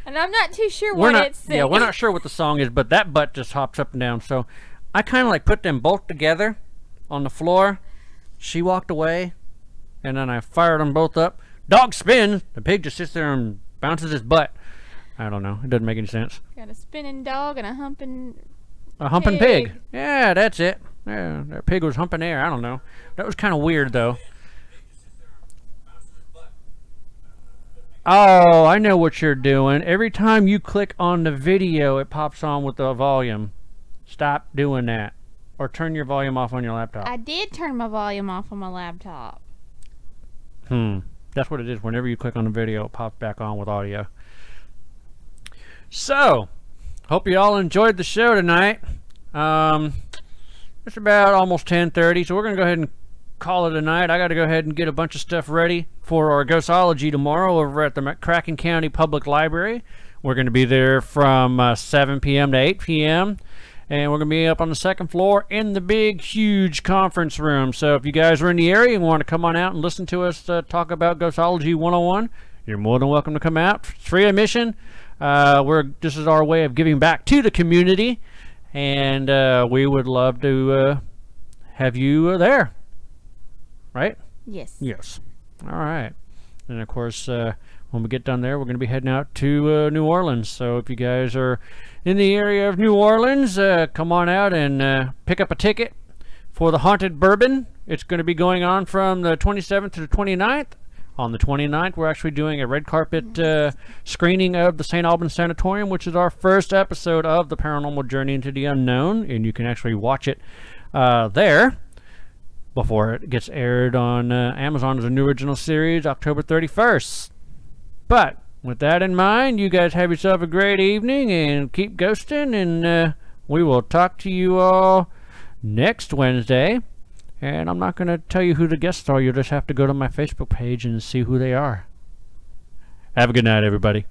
And I'm not too sure what it's singing. Yeah, we're not sure what the song is, but that butt just hops up and down. So I kind of like put them both together on the floor. She walked away, and then I fired them both up. Dog spins. The pig just sits there and bounces his butt. I don't know. It doesn't make any sense. Got a spinning dog and a humping pig. Yeah, that's it. Yeah, that pig was humping air. I don't know. That was kind of weird, though. Oh, I know what you're doing. Every time you click on the video, it pops on with the volume. Stop doing that. Or turn your volume off on your laptop. I did turn my volume off on my laptop. That's what it is. Whenever you click on the video, it pops back on with audio. So, hope you all enjoyed the show tonight. It's about almost 10:30, so we're going to go ahead and call it a night. I got to go ahead and get a bunch of stuff ready for our Ghostology tomorrow over at the McCracken County Public Library. We're going to be there from 7 p.m. to 8 p.m. And we're going to be up on the second floor in the big, huge conference room. So if you guys are in the area and want to come on out and listen to us talk about Ghostology 101, you're more than welcome to come out. It's free admission. This is our way of giving back to the community. And we would love to have you there. Right? Yes. Yes. All right. And of course, when we get done there, we're going to be heading out to New Orleans. So if you guys are in the area of New Orleans, come on out and pick up a ticket for the Haunted Bourbon. It's going to be going on from the 27th to the 29th. On the 29th, we're actually doing a red carpet screening of the St. Albans Sanatorium, which is our first episode of the Paranormal Journey into the Unknown, and you can actually watch it there before it gets aired on Amazon as a new original series, October 31st. But with that in mind, you guys have yourself a great evening and keep ghosting, and we will talk to you all next Wednesday. And I'm not going to tell you who the guests are. You'll just have to go to my Facebook page and see who they are. Have a good night, everybody.